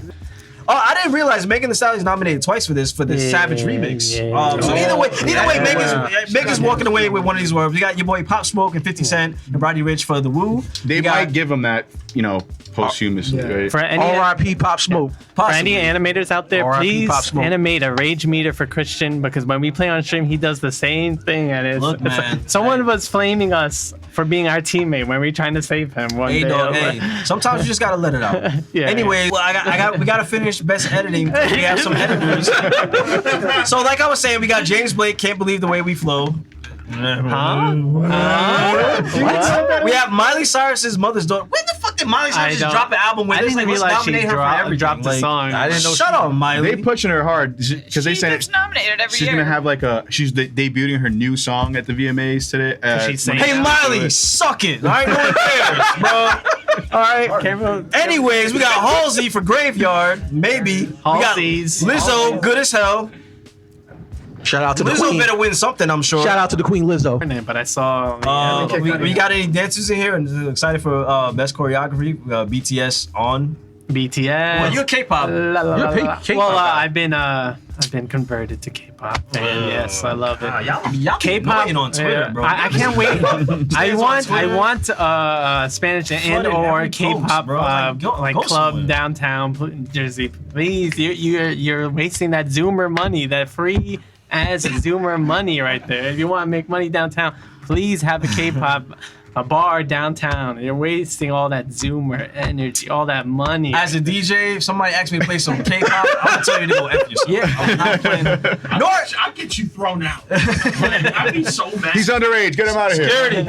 Oh, I didn't realize Megan Thee Stallion's nominated twice for the Savage remix. Yeah. So either way, Megan's walking away with one of these words. We got your boy Pop Smoke and 50 Cent and Roddy Ricch for the Woo. They might give him that, posthumously, right? For any R.I.P. Pop Smoke. For any animators out there, R.I.P. Pop please Smoke. animate a rage meter for Christian, because when we play on stream, he does the same thing. And Look, man. someone was flaming us for being our teammate when we were trying to save him one Hey, day. dog, hey. Sometimes you just gotta let it out. Yeah. Anyway, well, we gotta finish best editing. We have some editors. So, like I was saying, we got James Blake. Can't believe the way we flow. Huh? What? We have Miley Cyrus's Mother's Daughter. When the fuck did Miley Cyrus just drop an album with I this? didn't Like, let's realize she nominate her for everything. dropped the Like, song. I didn't know. Shut up, Miley. They pushing her hard because they She said gets nominated every she's year. gonna have she's debuting her new song at the VMAs today. she's saying- Hey, Miley, suck it. All right, no one cares, bro. All right. Anyways, we got Halsey for Graveyard. Maybe. Halsey's. We got Lizzo, good as hell. Shout out to the Lizzo Queen. better win something, I'm sure. Shout out to the Queen Lizzo. But I saw. We got any dancers in here? And excited for best choreography? BTS on. BTS. Well, you're K-pop. La, la, You're la, a la. K-pop Well, guy. I've been converted to K-pop, and yes, I love it. Y'all K-pop K-pop on Twitter, bro. I can't wait. I Twitter. want Spanish and Flooded or every K-pop post, bro. Like, go club somewhere. downtown Jersey. Please, you're wasting that Zoomer money, that free ass Zoomer money right there. If you want to make money downtown, please have a K-pop. A bar downtown. You're wasting all that Zoomer energy, all that money. As a DJ, if somebody asks me to play some K-pop, I'm gonna tell you to go F yourself. Yeah. I'm not playing. I'll get you thrown out. I'd be so mad. He's underage. Get him out of here. Security.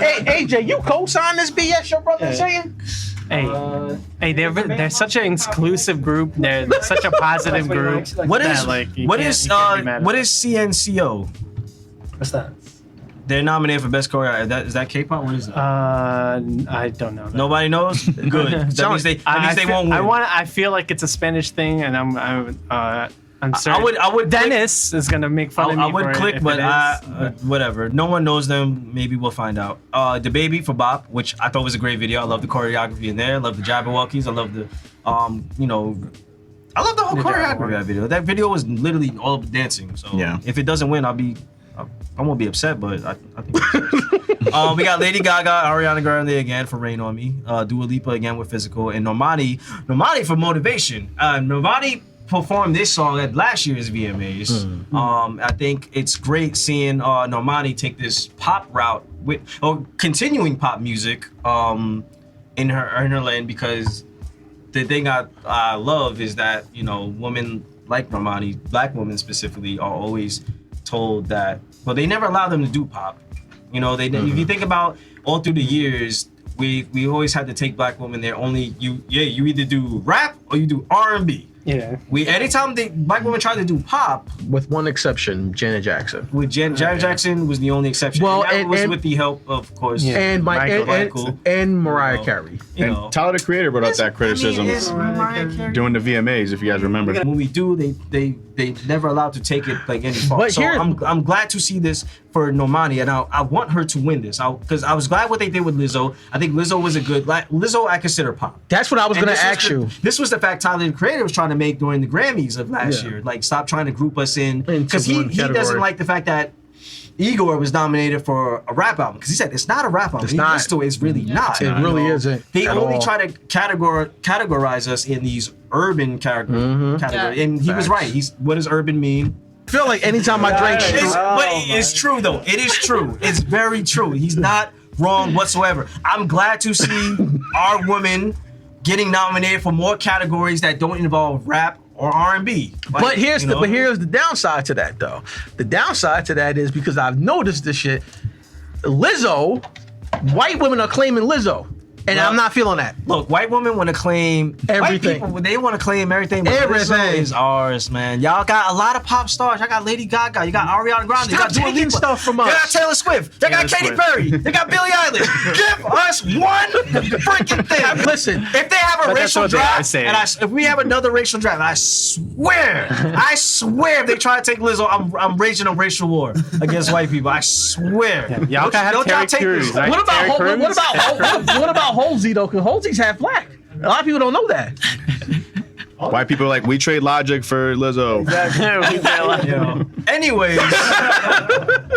Hey, AJ, you co-sign this BS your brother saying? Hey, they're such an exclusive group. They're such a positive group. What that, is you what can't- is you can't be mad at what it. is CNCO? What's that? They're nominated for best choreography. Is that K-pop? What is it? I don't know. Nobody knows. Good. That means they won't win. I feel like it's a Spanish thing, and I'm certain. I would Dennis is gonna make fun of me. I would for click, it if but it is. whatever. No one knows them. Maybe we'll find out. The Baby for Bop, which I thought was a great video. I love the choreography in there. I love the Jabberwockies. I love the, I love the whole choreography of that video. That video was literally all dancing. So Yeah. if it doesn't win, I won't be upset, but I think. We got Lady Gaga, Ariana Grande again for Rain on Me. Dua Lipa again with Physical, and Normani for Motivation. Normani performed this song at last year's VMAs. I think it's great seeing Normani take this pop route with continuing pop music in her lane, because the thing I love is that women like Normani, black women specifically, are always told that they never allow them to do pop. If you think about all through the years, we always had to take black women there. Only you either do rap or you do R&B. Yeah. Anytime black women tried to do pop, With one exception, Janet Jackson. with Janet Jackson was the only exception. Well, and that was and- with the help, of course. Yeah. And Michael. and Mariah Carey. And Tyler the Creator brought up that criticism during the VMAs, if you guys remember. When we do, they never allowed to take it like any far. But So here- I'm glad to see this for Normani, and I want her to win this. Because I was glad what they did with Lizzo. I think Lizzo was a good. Lizzo, I consider pop. That's what I was And going to this was ask the- you. This was the fact Tyler the Creator was trying to make during the Grammys of last year. Like, stop trying to group us in, because he one doesn't category. like the fact that Igor was nominated for a rap album, because he said it's not a rap album. It's He not. listens to it, it's really not. It really isn't They at only all. try to categorize us in these urban category, Yeah. and he was Facts. right. What does urban mean? I feel like anytime I drink But it's true though. It is true. It's very true. He's not wrong whatsoever. I'm glad to see our women getting nominated for more categories that don't involve rap or R&B. Like, But here's the downside to that though. The downside to that is, because I've noticed this shit, Lizzo, white women are claiming Lizzo. And Well, I'm not feeling that. Look, white women want to claim Everything. White people, they want to claim everything. But Everything. Lizzo is ours, man. Y'all got a lot of pop stars. Y'all got Lady Gaga. You got Ariana Grande. You Stop got Dua taking Lipa. stuff from You got us. Taylor Swift. They got Katy Swift. Perry. They got Billie Eilish. Give us one freaking thing. Listen, If they have a But that's racial what they draft, always say. and if we have another racial draft, I swear, if they try to take Lizzo, I'm raging a racial war against white people. I swear. Y'all can have Don't y'all Terry take Crews. this. Right? what about Terry Crews? what about Halsey though? Because Halsey's half black. A lot of people don't know that. White people are like, we trade Logic for Lizzo.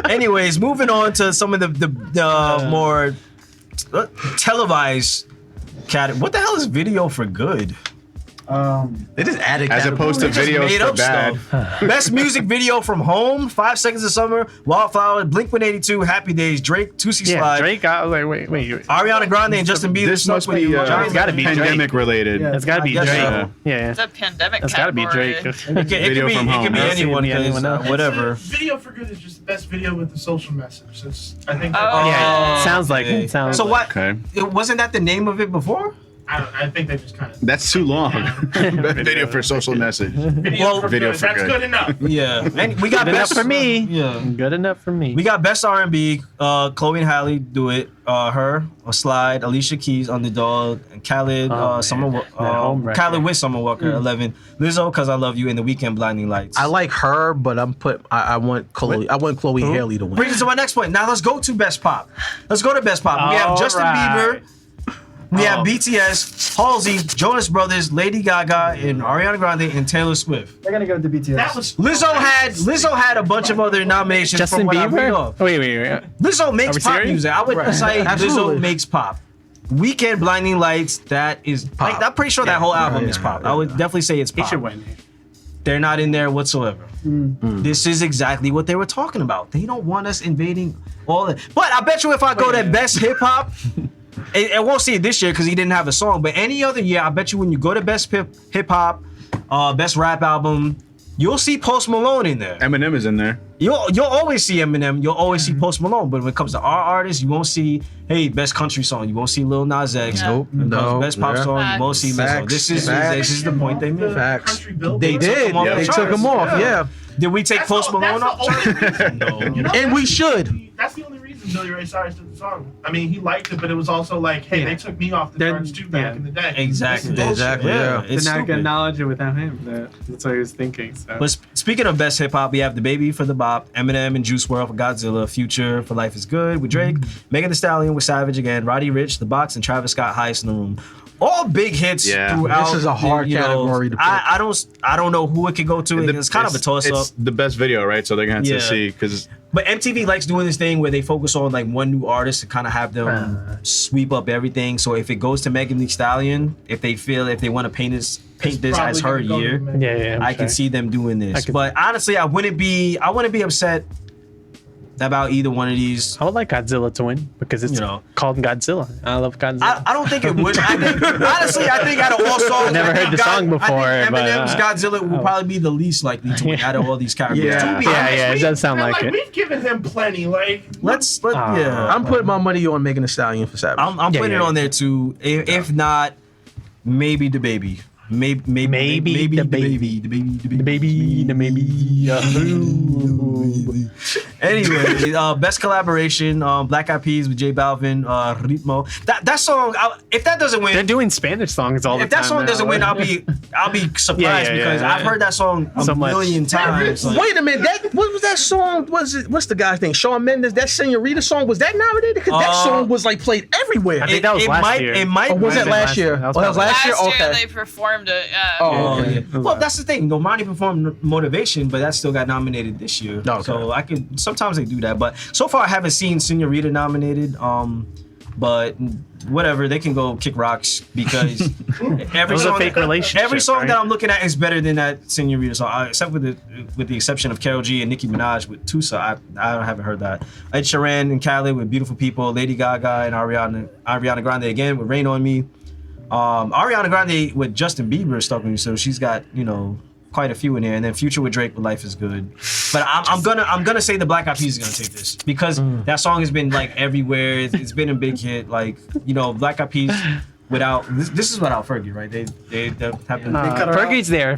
Anyways, moving on to some of the more televised category. What the hell is video for good? They just added As opposed to Just videos made for up bad. stuff. Best music video from Home, 5 Seconds of Summer, Wildflower, Blink-182, Happy Days, Drake, Tootsie Yeah, Slide, Drake. Wait. Ariana Grande and Justin Bieber. This must be It's gotta be pandemic related. Yeah. It's gotta be I Drake. guess so. Yeah. It's a pandemic It's gotta be category. Drake. It could Video be from Home. anyone, It could be anyone else. whatever. Video for good is just the best video with the social message. I think. Oh. Yeah, it sounds like okay. it. Sounds So like. what? Okay. Wasn't that the name of it before? I think they just kind of. That's too long. Video for social message. Video for video good. for That's good. good enough. Yeah, and we got Good enough best for me. Yeah, Good enough for me. we got best R&B. Chloe and Halle do it. Her, a Slide, Alicia Keys, Underdog, and Khaled, man. Summer, That home record. Khaled with Summer Walker, 11. Lizzo, Cause I Love You, and The Weeknd, Blinding Lights. I like her, but I want Chloe. I want Chloe Haley to win. Brings us to my next point. Now let's go to best pop. Let's go to best pop. We have All Justin right. Bieber. We have BTS, Halsey, Jonas Brothers, Lady Gaga, and Ariana Grande, and Taylor Swift. They're gonna go with the BTS. That was Lizzo had a bunch of other nominations. Justin from what I read Bieber? off. Wait. Lizzo Are makes we pop serious? music. I would say Absolutely. Lizzo makes pop. Weekend, Blinding Lights, that is Pop. like, I'm pretty sure that whole album is yeah, pop. yeah, I would definitely say it's He pop. should win. They're not in there whatsoever. This is exactly what they were talking about. They don't want us invading all that. But I bet you if I go to best hip hop, I won't see it this year because he didn't have a song. But any other year, I bet you when you go to best hip hop, best rap album, you'll see Post Malone in there. Eminem is in there. You'll always see Eminem. You'll always see Post Malone. But when it comes to our artists, you won't see, hey, best country song. You won't see Lil Nas X. Yeah. Nope. When it comes to No. best pop Yeah. song, you won't see Lizzo. Facts. This is Facts. the point they made. Facts. Country Billboard. They did. him off They the took charts. him off. Yeah. Did we take Post Malone off? And we should. That's the only reason Billy Ray Cyrus did the song. I mean, he liked it, but it was also like, hey, they took me off the They're- charts too back in the day. Exactly. This is bullshit. Exactly. Yeah. It's Did not stupid. acknowledge it without him. That's what he was thinking. So. But speaking of best hip hop, we have The Baby for The Bop, Eminem and Juice WRLD for Godzilla, Future for Life is Good with Drake, Megan Thee Stallion with Savage again, Roddy Ricch, The Box, and Travis Scott, Highest in the Room. All big hits Yeah. throughout. This is a hard you know, category to pick. I don't know who it could go to. It's kind of a toss up. It's the best video, right? So they're gonna have Yeah. to see because But MTV likes doing this thing where they focus on like one new artist to kind of have them sweep up everything. So if it goes to Megan Thee Stallion, if they want to paint this as her Probably gonna go year, to Megan. yeah. I'm I can sure. see them doing this. can- But honestly, I wouldn't be upset about either one of these. I would like Godzilla to win because it's You know. called Godzilla. I love Godzilla. I don't think it would. I think out of all songs, Never heard the song before, I think but, Eminem's Godzilla will probably be the least likely to win out of all these characters. Yeah. To be yeah, honest. it does sound And, like it. We've given him plenty. Like, Yeah. I'm putting my money on Megan Thee Stallion for Savage. I'm Yeah, putting yeah. it on there too. If not, maybe the baby. Maybe the baby. the baby. Anyway, best collaboration, Black Eyed Peas with J Balvin, Ritmo. That song, if that doesn't win, They're doing Spanish songs all the if time. that song now. doesn't win, I'll be surprised because I've heard that song a So much. million times. Like, Wait a minute. What was that song? What's the guy's name? Shawn Mendes. That Senorita song, was that nominated? Because that song was like played everywhere. I think that was last year. It might. Or was be. it last year? That was Oh, that was last year. Last year Okay. they performed it. Yeah. Oh, Oh, okay. yeah. Well, that's the thing. Normani performed Motivation, but that still got nominated this year. Okay. So I could sometimes they do that, but so far I haven't seen Senorita nominated. But whatever, they can go kick rocks because every was a song, fake relationship, every song right? that I'm looking at is better than that Senorita song, except with the exception of Karol G and Nicki Minaj with Tusa. I haven't heard that. Ed Sheeran and Khaled with Beautiful People, Lady Gaga and Ariana Grande again with Rain on Me. Ariana Grande with Justin Bieber is stuck with me, so she's got quite a few in there, and then Future with Drake with Life Is Good. But I'm gonna say the Black Eyed Peas is gonna take this because that song has been like everywhere. It's been a big hit. Like Black Eyed Peas. Without this is without Fergie, right? They have been. Fergie's there.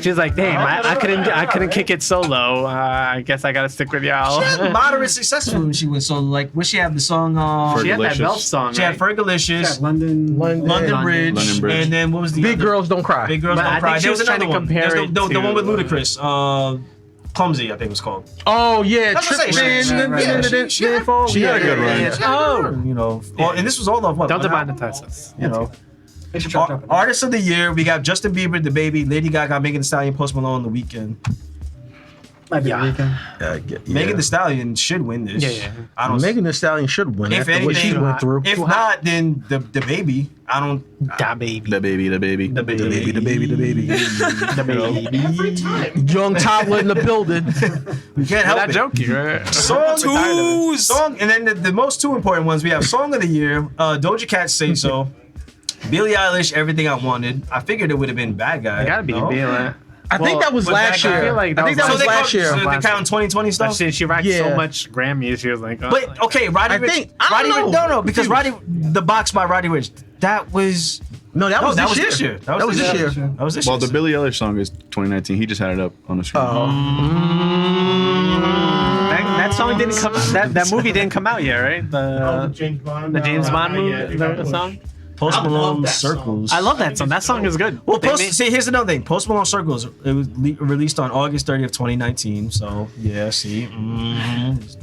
She's like, damn, I couldn't kick it solo. I guess I gotta stick with y'all. She had moderate success when she went solo. Like, what she had the song? She had that Melf song. She had Fergalicious, London Bridge, and then what was the Big other? Girls Don't Cry. Big Girls Don't Cry. She There was was trying another to one. compare There's it the one with to, Ludacris. Clumsy, I think it was called. Oh yeah, That's what I'm saying. She had a good run. And this was all of what? Don't demonetize us. Artist of the Year, we got Justin Bieber, DaBaby, Lady Gaga, Megan Thee Stallion, Post Malone, The Weeknd. Might be the Weeknd. Megan Thee Stallion should win this. Yeah. I don't. Megan Thee Stallion should win If after what she anything, went through. If not, then the baby. I don't. Da baby. The baby. Every time. Young toddler in the building. We can't help Not it. joking, right? Song, and then the most two important ones we have: Song of the Year, Doja Cat, Say So, Billie Eilish, Everything I Wanted. I figured it would have been Bad Guy. It gotta be Bella. I think that was but last that guy- year. I feel like I think that So was they last year. So they count 2020 stuff. She racked Yeah. so much Grammys. She was like, But okay, Roddy I Ricch. think- I don't know. No, because the box by Roddy Ricch. That was No, that was this this year. That was this year. That was this Well, year. the Billie Eilish song is 2019. He just had it up on the screen. that song didn't come. That movie didn't come out yet, right? The James Bond. The James Bond not movie, yet. the song. Post I love Malone that Circles. I love that song. That song is good. Well, They made- see, here's another thing. Post Malone Circles. It was released on August 30th, 2019. So yeah, see.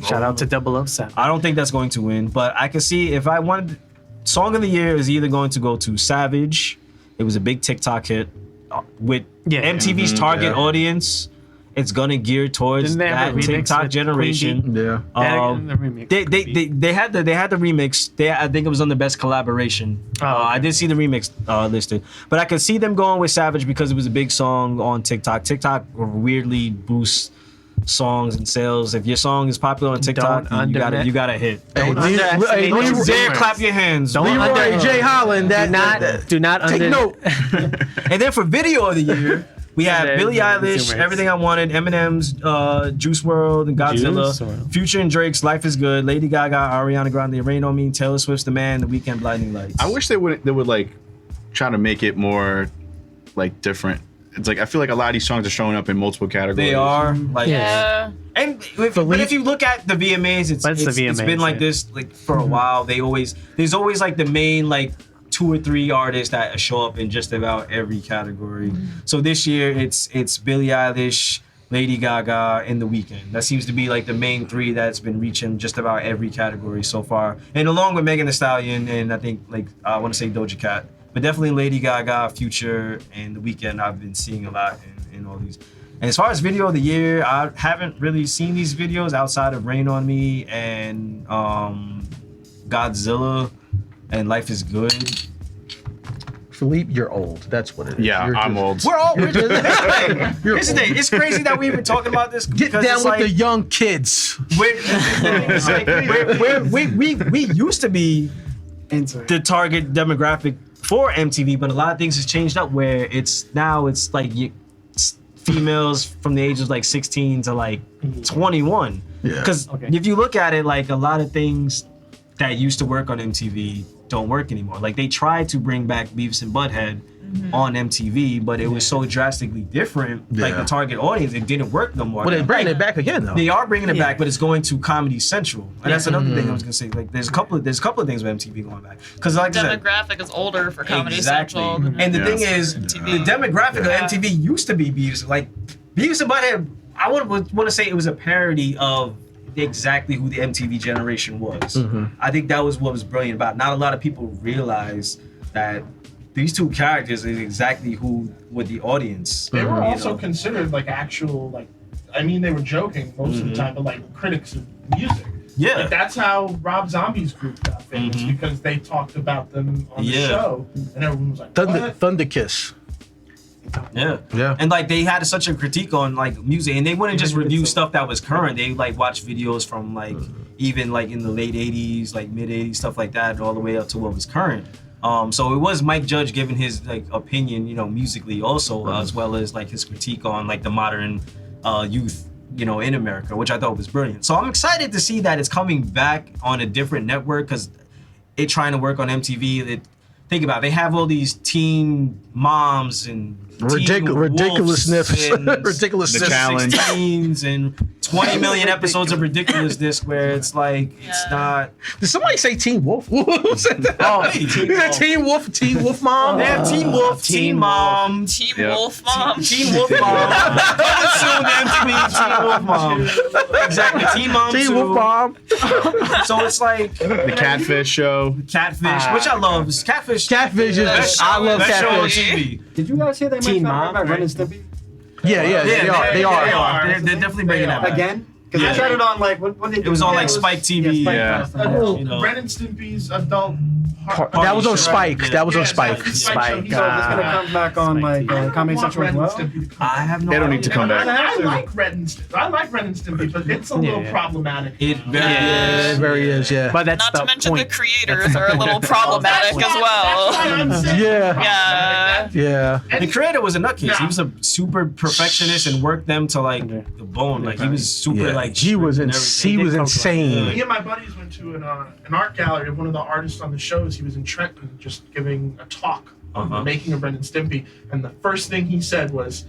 Shout out to 007. I don't think that's going to win, but I can see if I wanted. Song of the Year is either going to go to Savage. It was a big TikTok hit with MTV's target audience. It's gonna gear towards Didn't they have that a remix TikTok with generation. Yeah. The remix. They had the remix. I think it was on the best collaboration. Okay. I did see the remix listed, but I could see them going with Savage because it was a big song on TikTok. TikTok weirdly boosts songs and sales. If your song is popular on TikTok, Don't you gotta hit. Don't Hey, underestimate Don't you consumers. dare clap your hands. Don't Leroy under- J. Holland. Do not Take under- note. And then for Video of the Year, we have There's Billie the Eilish, consumers. Everything I Wanted, Eminem's Juice WRLD and Godzilla, Juice WRLD. Future and Drake's Life Is Good, Lady Gaga, Ariana Grande, Rain on Me, Taylor Swift's The Man, The Weeknd, Blinding Lights. I wish they would like try to make it more like different. It's like I feel like a lot of these songs are showing up in multiple categories. They are like, Yeah. and but if you look at the VMAs, it's What's the it's been VMAs, like yeah. this like for a while. There's always like the main like 2 or 3 artists that show up in just about every category. So this year it's Billie Eilish, Lady Gaga, and The Weeknd. That seems to be like the main 3 that's been reaching just about every category so far. And along with Megan Thee Stallion and I think like I want to say Doja Cat, but definitely Lady Gaga, Future, and The Weeknd. I've been seeing a lot in all these. And as far as Video of the Year, I haven't really seen these videos outside of Rain on Me and Godzilla and Life Is Good. Philippe, you're old. That's what it is. Yeah, You're I'm just- old. We're all. Here's the thing. It's crazy that we've been talking about this. Get because down it's with like, the young kids. we used to be the target demographic for MTV, but a lot of things has changed up where it's like females from the ages like 16 to like 21. Yeah. Because if you look at it, like a lot of things that used to work on MTV don't work anymore. Like they tried to bring back Beavis and Butthead on MTV, but it was so drastically different. Like Yeah. the target audience, it didn't work no more. Well, they're bringing it back again though. They are bringing it back, but it's going to Comedy Central, and that's another thing I was gonna say. Like, there's a couple of things with MTV going back, because like I said, Demographic is older for Comedy exactly. Central. Than And the Yeah. thing is, MTV. the demographic Yeah. of MTV used to be Beavis. Like Beavis and Butthead, I would want to say it was a parody of exactly who the MTV generation was. I think that was what was brilliant about it. Not a lot of people realize that these two characters is exactly who with the audience. They were you also know? considered like actual like, I mean they were joking most of the time, but like critics of music. Yeah. Like that's how Rob Zombie's group got famous because they talked about them on the show, and everyone was like, "What?" Thunder Kiss. Yeah. And like they had such a critique on like music, and they wouldn't just review stuff that was current. They like watch videos from like even like in the late 80s, like mid 80s, stuff like that, all the way up to what was current. So it was Mike Judge giving his like opinion, musically also, as well as like his critique on like the modern youth, in America, which I thought was brilliant. So I'm excited to see that it's coming back on a different network because it trying to work on MTV. Think about it, they have all these teen moms and ridiculousness, The challenge. 16s and 20 million episodes of ridiculousness where it's like it's not. Did somebody say Teen Wolf? Who said that? Hey, Is that Teen Wolf? Teen Wolf Mom? They have Teen Wolf, Teen Mom, Team Yep. Wolf Mom. Teen Wolf Mom. Coming soon to MTV, Teen Wolf Mom. Exactly, Teen Mom Teen too. Wolf Mom. So it's like The Catfish Show. Catfish, which I love. Catfish. Catfish is. Best I love Best show on Catfish. TV. Did you guys hear they Teen might Mom, talk about Ren right? and Stimpy Yeah, they are. They're definitely bringing that back. again? Because Yeah. I tried it on like what they It was on like Spike TV. Yeah. You know. Ren and Stimpy's adult. That was on Show. Spike. Yeah. That was on Yeah, Spike. Spike. So it's gonna come back on like Comedy Central as well. I have no They don't idea. need to come back. I like Ren and Stimpy, but it's a little problematic. It very Yeah, it very is. Yeah. But that's Not the to mention point. the creators are a little problematic as That's well. why I'm saying Yeah. Yeah. Yeah. The creator was a nutcase. Nah. He was a super perfectionist and worked them to like the bone. Like he was super Yeah. like He was strict and he everything. was insane. Me and my buddies went to an art gallery. One of the artists on the shows, he was in Trenton, just giving a talk on the making of Ren and Stimpy. And the first thing he said was,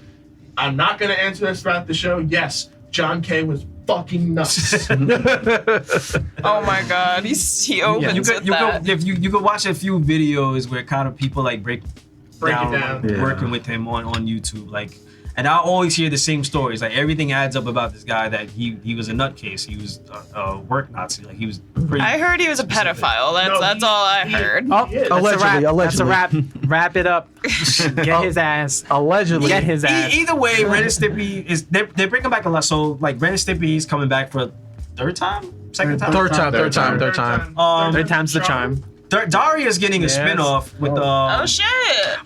"I'm not going to answer this about the show. Yes, John Kay was fucking nuts." Oh my God. He opens You with could that. if you could watch a few videos where kind of people like break it down, down. like, Yeah. working with him on YouTube, like. And I always hear the same stories. Like everything adds up about this guy that he was a nutcase. He was a work Nazi. Like he was pretty. I heard he was a pedophile. That's all I heard. Oh, He is. that's a wrap. Allegedly. That's a wrap. Wrap it up. Get his ass. Allegedly. Get his ass. Either way, Ren and Stimpy is they're bringing back a lot. So like Ren and Stimpy is coming back for a third time, second time. Third time. Third time. Third time's the charm. Daria's getting a Yes. spinoff with Oh shit.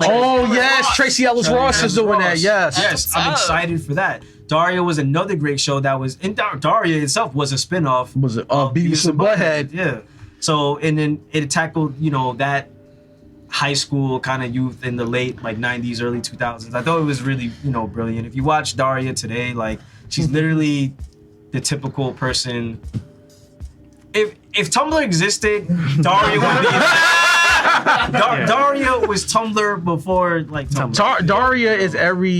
Oh yes, Tracy Ellis Ross is doing that. Yes. Yes, I'm What's up? excited for that. Daria was another great show that was, and Daria itself was a spinoff. Was it Beavis and Butthead? Yeah. So, and then it tackled, that high school kind of youth in the late like 90s, early 2000s. I thought it was really, brilliant. If you watch Daria today, like she's literally the typical person. If Tumblr existed, Daria would be. Daria was Tumblr before like Tumblr. Daria is every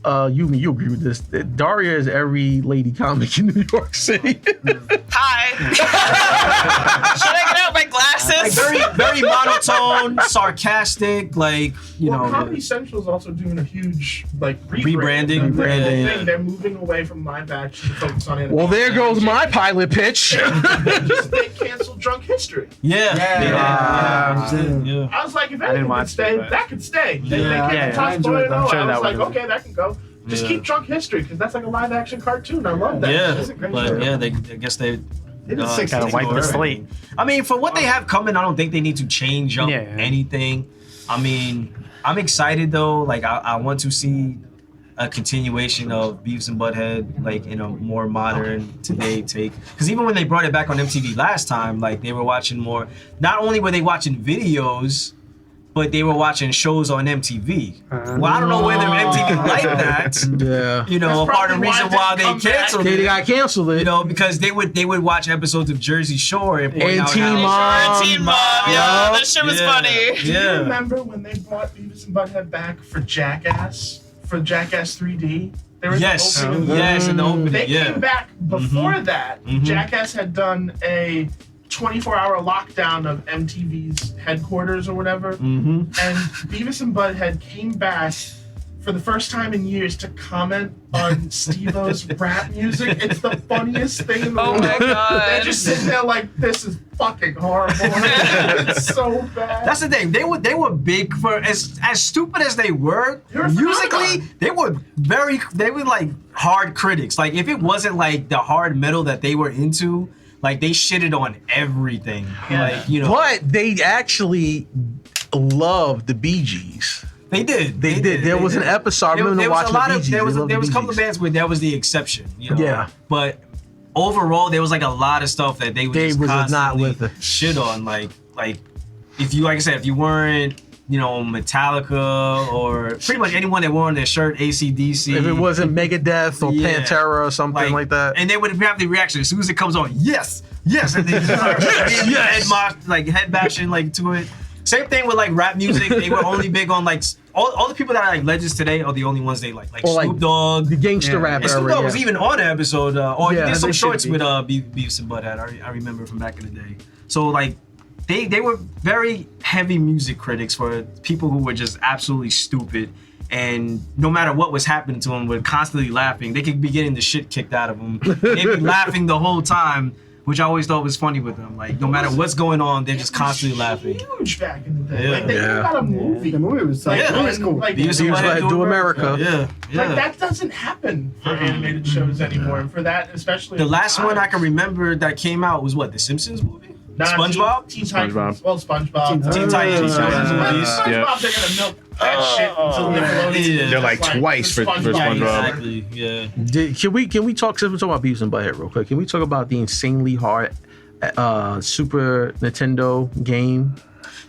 you agree with this. Daria is every lady comic in New York City. Hi. Should I get out my Like glasses? very monotone, sarcastic, like Comedy Central's also doing a huge Rebranding. Thing. They're moving away from live action to focus on animation. Well, there goes my pilot pitch. They canceled Drunk History. Yeah. I was like, if didn't anything could watch stay, that. that could stay. They Yeah, can't yeah, toss I enjoyed that. Boy, I'm sure I that was like, was- okay, that can go. Just Yeah. keep Drunk History because that's like a live action cartoon. I love that. Yeah, It's a great but show. yeah, I guess they. It is 16. Gotta wipe the Alright. slate. I mean, for what they have coming, I don't think they need to change up Yeah. anything. I mean, I'm excited though. Like, I want to see a continuation of Beavis and Butthead, like in a more modern today take. Because even when they brought it back on MTV last time, like they were watching more. Not only were they watching videos, but they were watching shows on MTV. Well, I don't know whether MTV liked that. Yeah. Part of the probably reason why why it they didn't come canceled They it. got canceled it. Because they would watch episodes of Jersey Shore and point And out Teen how- Mom. Teen Mom. Yeah, that shit was funny. Do you Yeah. remember when they brought Beavis and Butthead back for Jackass 3D? They were in the Yes. opening of the- Yes, in the opening. They Yeah. came back before that. Mhm. Jackass had done a 24-hour lockdown of MTV's headquarters or whatever. Mm-hmm. And Beavis and Butthead came back for the first time in years to comment on Steve-O's rap music. It's the funniest thing in the Oh world. my God. They're just sitting there like, this is fucking horrible. It's so bad. That's the thing. They were big for as stupid as they were. You're a Musically, phenomenon. they were like hard critics. Like if it wasn't like the hard metal that they were into, like they shitted on everything. Like But they actually loved the Bee Gees. they did. They did. There was an episode. I remember there was watching a lot the Bee of Gees. there was They loved a the couple Bee of Gees. bands where that was the exception. Yeah. But overall, there was like a lot of stuff that they would They just was not constantly with it. shit on. Like if you, like I said, if you weren't, Metallica or pretty much anyone that wore on their shirt AC/DC. If it wasn't Megadeth or Pantera or something like that. And they would have the reaction as soon as it comes on, yes, and they just start head bashing to it. Same thing with rap music. They were only big on all the people that are legends today are the only ones they like Snoop Dogg, the gangster rap. And Snoop Dogg was even on the episode. He did some they shorts with Beavis and Butthead. I remember from back in the day. So they were very heavy music critics for people who were just absolutely stupid. And no matter what was happening to them, were constantly laughing. They could be getting the shit kicked out of them. They'd be laughing the whole time, which I always thought was funny with them. No matter what's going on, they're just constantly laughing. Huge back in the day. Yeah. They got a movie. The movie was cool. Beavis and Butthead Do America. Yeah. That doesn't happen for animated shows anymore. And for that, especially The last one I can remember that came out was what? The Simpsons movie? SpongeBob? Teen Titans. SpongeBob. Well, SpongeBob. Teen Titans. SpongeBob, Yeah. they're gonna milk that shit until Nickelodeon. They're twice for SpongeBob. Exactly. Yeah. Can we talk about Beavis and Butthead real quick? Can we talk about the insanely hard Super Nintendo game?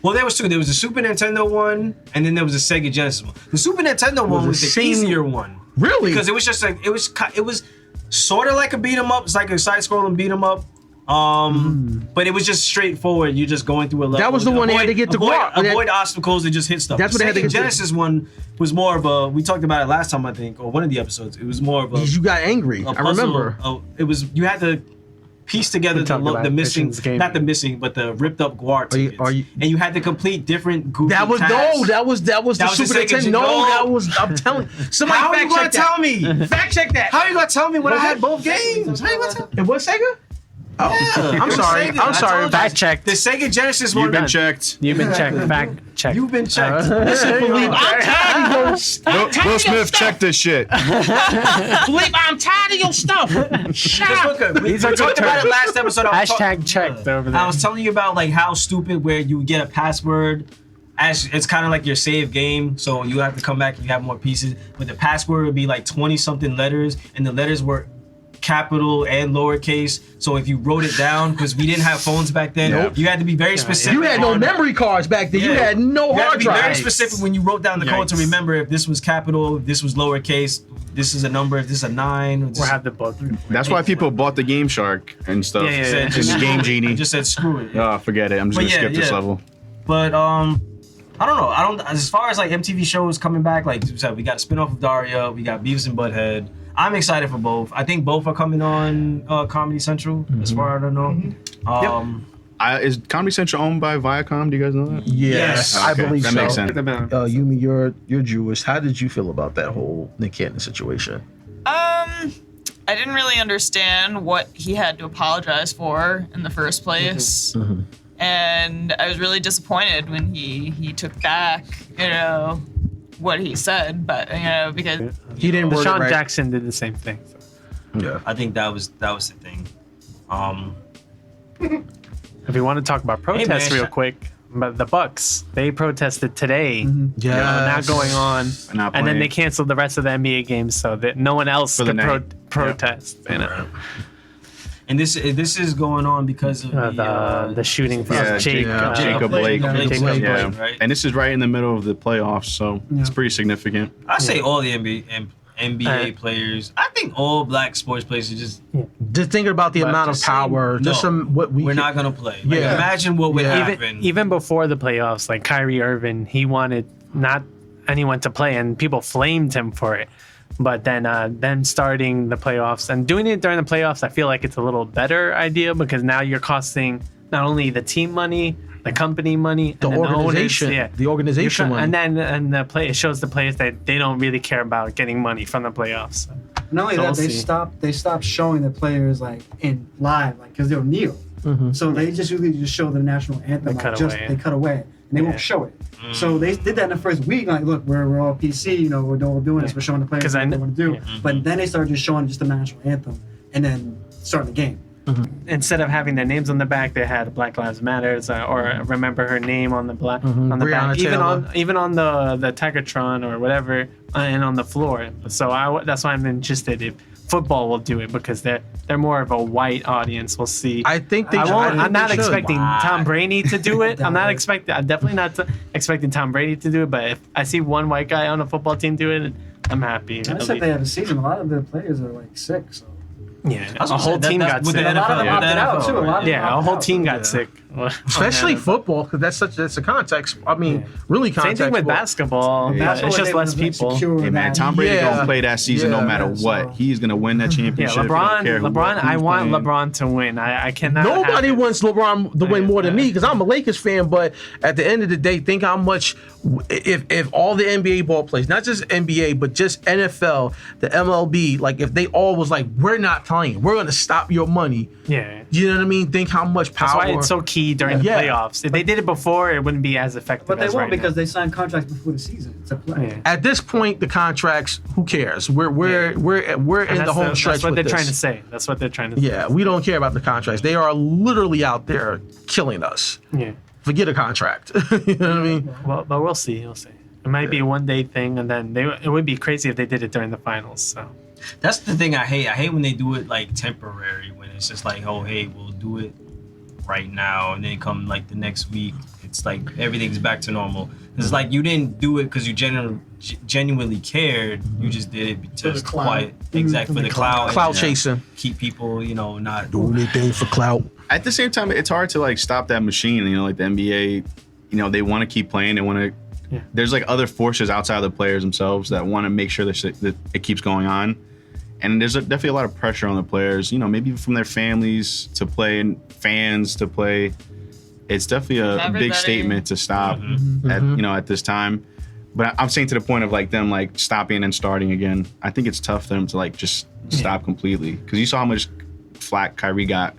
Well, there was two. There was the Super Nintendo one, and then there was the Sega Genesis one. The Super Nintendo one was the easier one. Really? Because it was just it was sort of like a beat 'em up. It's like a side-scrolling beat 'em up. But it was just straightforward. You're just going through a level. That was the one they had to get to avoid obstacles and just hit stuff. That's what they had to get to. Genesis one was more of a. We talked about it last time, I think, or one of the episodes. It was more of a. You got angry. I remember. It was you had to piece together the missing, not the missing, but the ripped up guar tickets. And you had to complete different goofy That was tasks. that was the Super Nintendo. No, that was. I'm telling. Somebody How are you gonna fact check tell me? Fact check that. How are you gonna tell me when I had both games? How are you gonna tell me? It was Sega? Oh, Yeah. I'm sorry. Sega. I'm I sorry. told you. Fact checked. The Sega Genesis one. You've been checked. You've been checked. Fact checked. You've been checked. Will Smith, check this shit. Philippe, I'm tired of your stuff. Shut up. We talked about it last episode. Hashtag checked over there. I was telling you about how stupid where you get a password. It's kind of like your save game, so you have to come back and you have more pieces. But the password would be 20 something letters, and the letters were capital and lowercase. So if you wrote it down, because we didn't have phones back then, you had to be very specific. You had no memory cards back then. You had no You had to hard be very drives. specific when you wrote down the code to remember if this was capital, if this was lowercase, this is a number, if this is a 9. Or this Or have the book. That's why people bought the Game Shark and stuff. Yeah. And the Game Genie. I just said screw it. Oh, forget it. I'm just But gonna skip this yeah. level. But I don't know. As far as MTV shows coming back, you said, we got a spin-off of Daria, we got Beavis and Butthead. I'm excited for both. I think both are coming on Comedy Central, as far as I know. Is Comedy Central owned by Viacom? Do you guys know that? Yes. I Okay, believe that so. makes sense. Yumi, you're Jewish. How did you feel about that whole Nick Cannon situation? I didn't really understand what he had to apologize for in the first place. And I was really disappointed when he took back, what he said, but because He didn't word it Sean right. Jackson did the same thing. Yeah. I think that was the thing. If you want to talk about protests man, real quick, but the Bucks, they protested today. Yeah. Not going on. Not And then playing. they canceled the rest of the NBA games so that no one else For the could night. protest. And this is going on because of The shooting from Yeah, Jacob Blake. Jacob Blake, right? And this is right in the middle of the playoffs, so it's pretty significant. I say all the NBA players. I think all black sports players are just Just thinking about the amount of just saying, power, just some what we're not gonna play. Yeah. Imagine what would happen. Even before the playoffs, like Kyrie Irving, he wanted not anyone to play, and people flamed him for it. But then starting the playoffs and doing it during the playoffs, I feel like it's a little better idea because now you're costing not only the team money, the company money, the and then organization, the owners, the organization You're money. and the play it shows the players that they don't really care about getting money from the playoffs. Not only So that, we'll they see. stopped showing the players in live, because they'll kneel. So they just usually just show the national anthem. They cut away. They cut away, and they won't show it. So they did that in the first week. Look, we're all PC. We're doing this. We're showing the players 'Cause what I they kn- want to do. But then they started just showing just the national anthem, and then starting the game. Instead of having their names on the back, they had Black Lives Matters or remember her name on the on the Breonna back, Taylor. even on the Tigatron or whatever, and on the floor. So that's why I'm interested if football will do it because they're more of a white audience. We'll see. I think they. I'm not they should. expecting Tom Brady to do it. I'm definitely not expecting Tom Brady to do it. But if I see one white guy on a football team do it, I'm happy. I said they have a season. A lot of the players are like sick. So. Yeah, a whole team got sick. A lot of them opted out too. A whole team got sick. Especially football, because that's a context. I mean, really context. Same thing with sport. basketball. Yeah. It's just less people. Hey man, Tom Brady Yeah. don't play that season no matter what. He's gonna win that Yeah, championship. I don't care LeBron. I who's want playing. LeBron to win. I cannot. Nobody have it. wants LeBron to win more than me because I'm a Lakers fan. But at the end of the day, think how much if all the NBA ball players, not just NBA, but just NFL, the MLB, like if they all was like, we're not playing, we're gonna stop your money. Yeah. You know what I mean? Think how much That's power. why it's so key during the Yeah. playoffs. If they did it before, it wouldn't be as effective. But they as won't right because now. they signed contracts before the season to play. Yeah. At this point, the contracts, who cares? We're in the home stretch. That's what with they're this. trying to say. That's what they're trying to say. Yeah, we don't care about the contracts. They are literally out there killing us. Yeah. Forget a contract. You know what I mean? Well, but we'll see. We'll see. It might be a one-day thing, and then it would be crazy if they did it during the finals. So. That's the thing I hate. I hate when they do it like temporary, when it's just like, oh, hey, we'll do it right now, and then come like the next week, it's like everything's back to normal. It's like you didn't do it because you genuinely cared. You just did it just clout. quiet, exactly for the clout. Clout and, chasing. Keep people, not. Do anything for clout. At the same time, it's hard to like stop that machine. Like the NBA, they want to keep playing. They want to. Yeah. There's like other forces outside of the players themselves that want to make sure that it keeps going on. And there's definitely a lot of pressure on the players, maybe from their families to play and fans to play. It's definitely a big Everybody. statement to stop at this time. But I'm saying to the point of like them like stopping and starting again. I think it's tough for them to like just stop completely because you saw how much flack Kyrie got,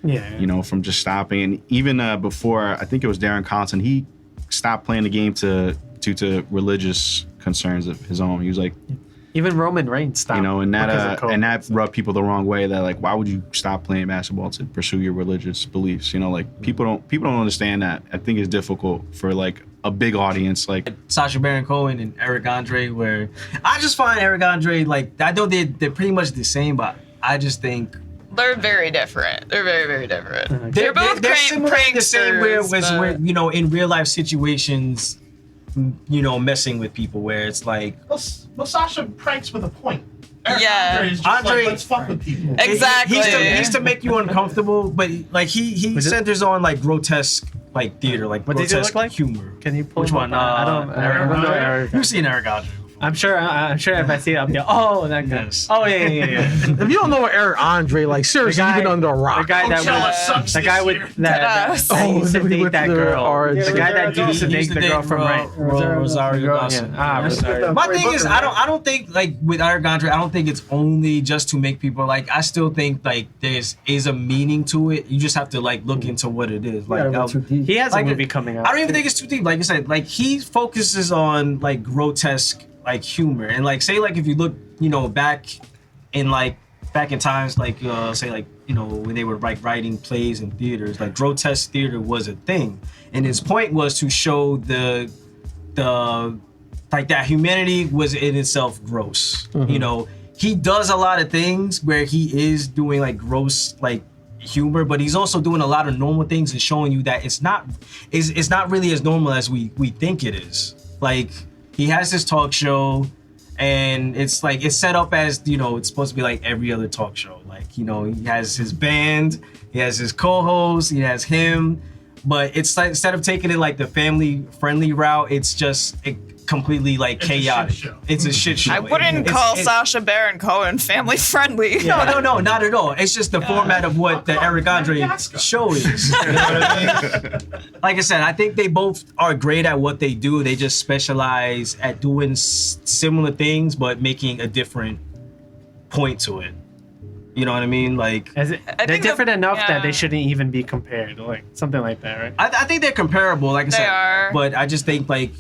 from just stopping. And even before, I think it was Darren Collison, he stopped playing the game due to religious concerns of his own. He was like. Even Roman Reigns stopped. And that because of COVID. rubbed people the wrong way. That like, why would you stop playing basketball to pursue your religious beliefs? Like people don't understand that. I think it's difficult for like a big audience. Like Sacha Baron Cohen and Eric Andre, where I just find Eric Andre like I know they're pretty much the same, but I just think They're very different. They're very, very different. they're both similar in the same way pranksters, where but- in real life situations, messing with people where it's like. Well, Sasha pranks with a point. Eric Yeah. Andre is just Andre- like, let's fuck with people. Exactly. He's to make you uncomfortable, but like he centers on like grotesque like theater, like What does he grotesque look like? humor. Can you pull Which him one? up? I don't know Eric. You've seen Eric Andre before. I'm sure if I see it, I'll be like, oh, that guy. Yes. Oh, yeah. If you don't know what Eric Andre, like seriously, The guy- you've been under a rock. The guy Coachella that sucks the this guy year. with that used to he date went that to the girl. RNC. The guy that used to He date the girl from right. Rosario Dawson. Rosario. My thing is, I don't think like with Eric Andre, I don't think it's only just to make people like. I still think like there's a meaning to it. You just have to like look into what it is. Like He has a Like, movie coming out. I don't even think it's too deep. Like I said, like he focuses on like grotesque like humor and like say like if you look back in times like say like when they were like writing plays in theaters, like grotesque theater was a thing, and his point was to show the like that humanity was in itself gross. He does a lot of things where he is doing like gross like humor, but he's also doing a lot of normal things and showing you that it's not really as normal as we think it is. Like he has this talk show and it's like it's set up as it's supposed to be like every other talk show. Like he has his band, he has his co-host, he has him, but it's like instead of taking it like the family friendly route, it's just completely like chaotic. It's a shit show. I wouldn't call Sacha Baron Cohen family friendly. No, not at all. It's just the format of what the Eric Andre show is. You know what I mean? Like I said, I think they both are great at what they do. They just specialize at doing similar things, but making a different point to it. You know what I mean? Like, They're think different enough that they yeah. shouldn't even be compared, like something like that, right? I think they're comparable. Like I They said, are. but I just think like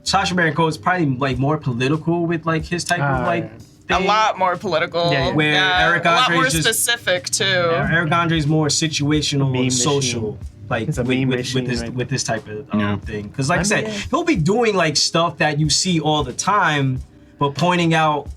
Sacha Baron Cohen is probably like more political with like his type of like. Yeah. A thing. lot more political. Yeah, yeah. Where Eric a lot Andre more is just- specific too. Eric Andre is more situational Meme and social, machine. like It's a with, meme with, machine, with this right? with this type of Yeah. thing. Because like I said, he'll be doing like stuff that you see all the time, but pointing out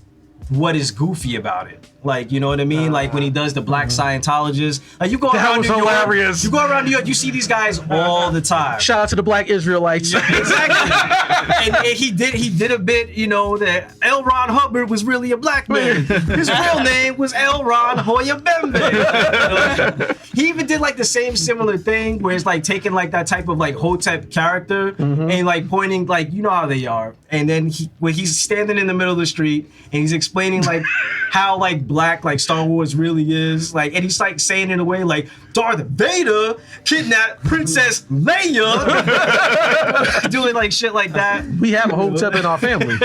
what is goofy about it. Like, you know what I mean? Like when he does the black Scientologists. Like you go That around was New York, hilarious. you go around New York, you see these guys all the time. Shout out to the black Israelites. Exactly. and he did a bit, you know, that L. Ron Hubbard was really a black man. His real name was L. Ron Hoya Bembe. He even did like the same similar thing where it's like taking like that type of like Hotep character and like pointing like, you know how they are. And then when he's standing in the middle of the street and he's explaining like how like black like Star Wars really is, like, and he's like saying in a way like Darth Vader kidnapped Princess Leia, doing like shit like that. We have a Hotep in our family.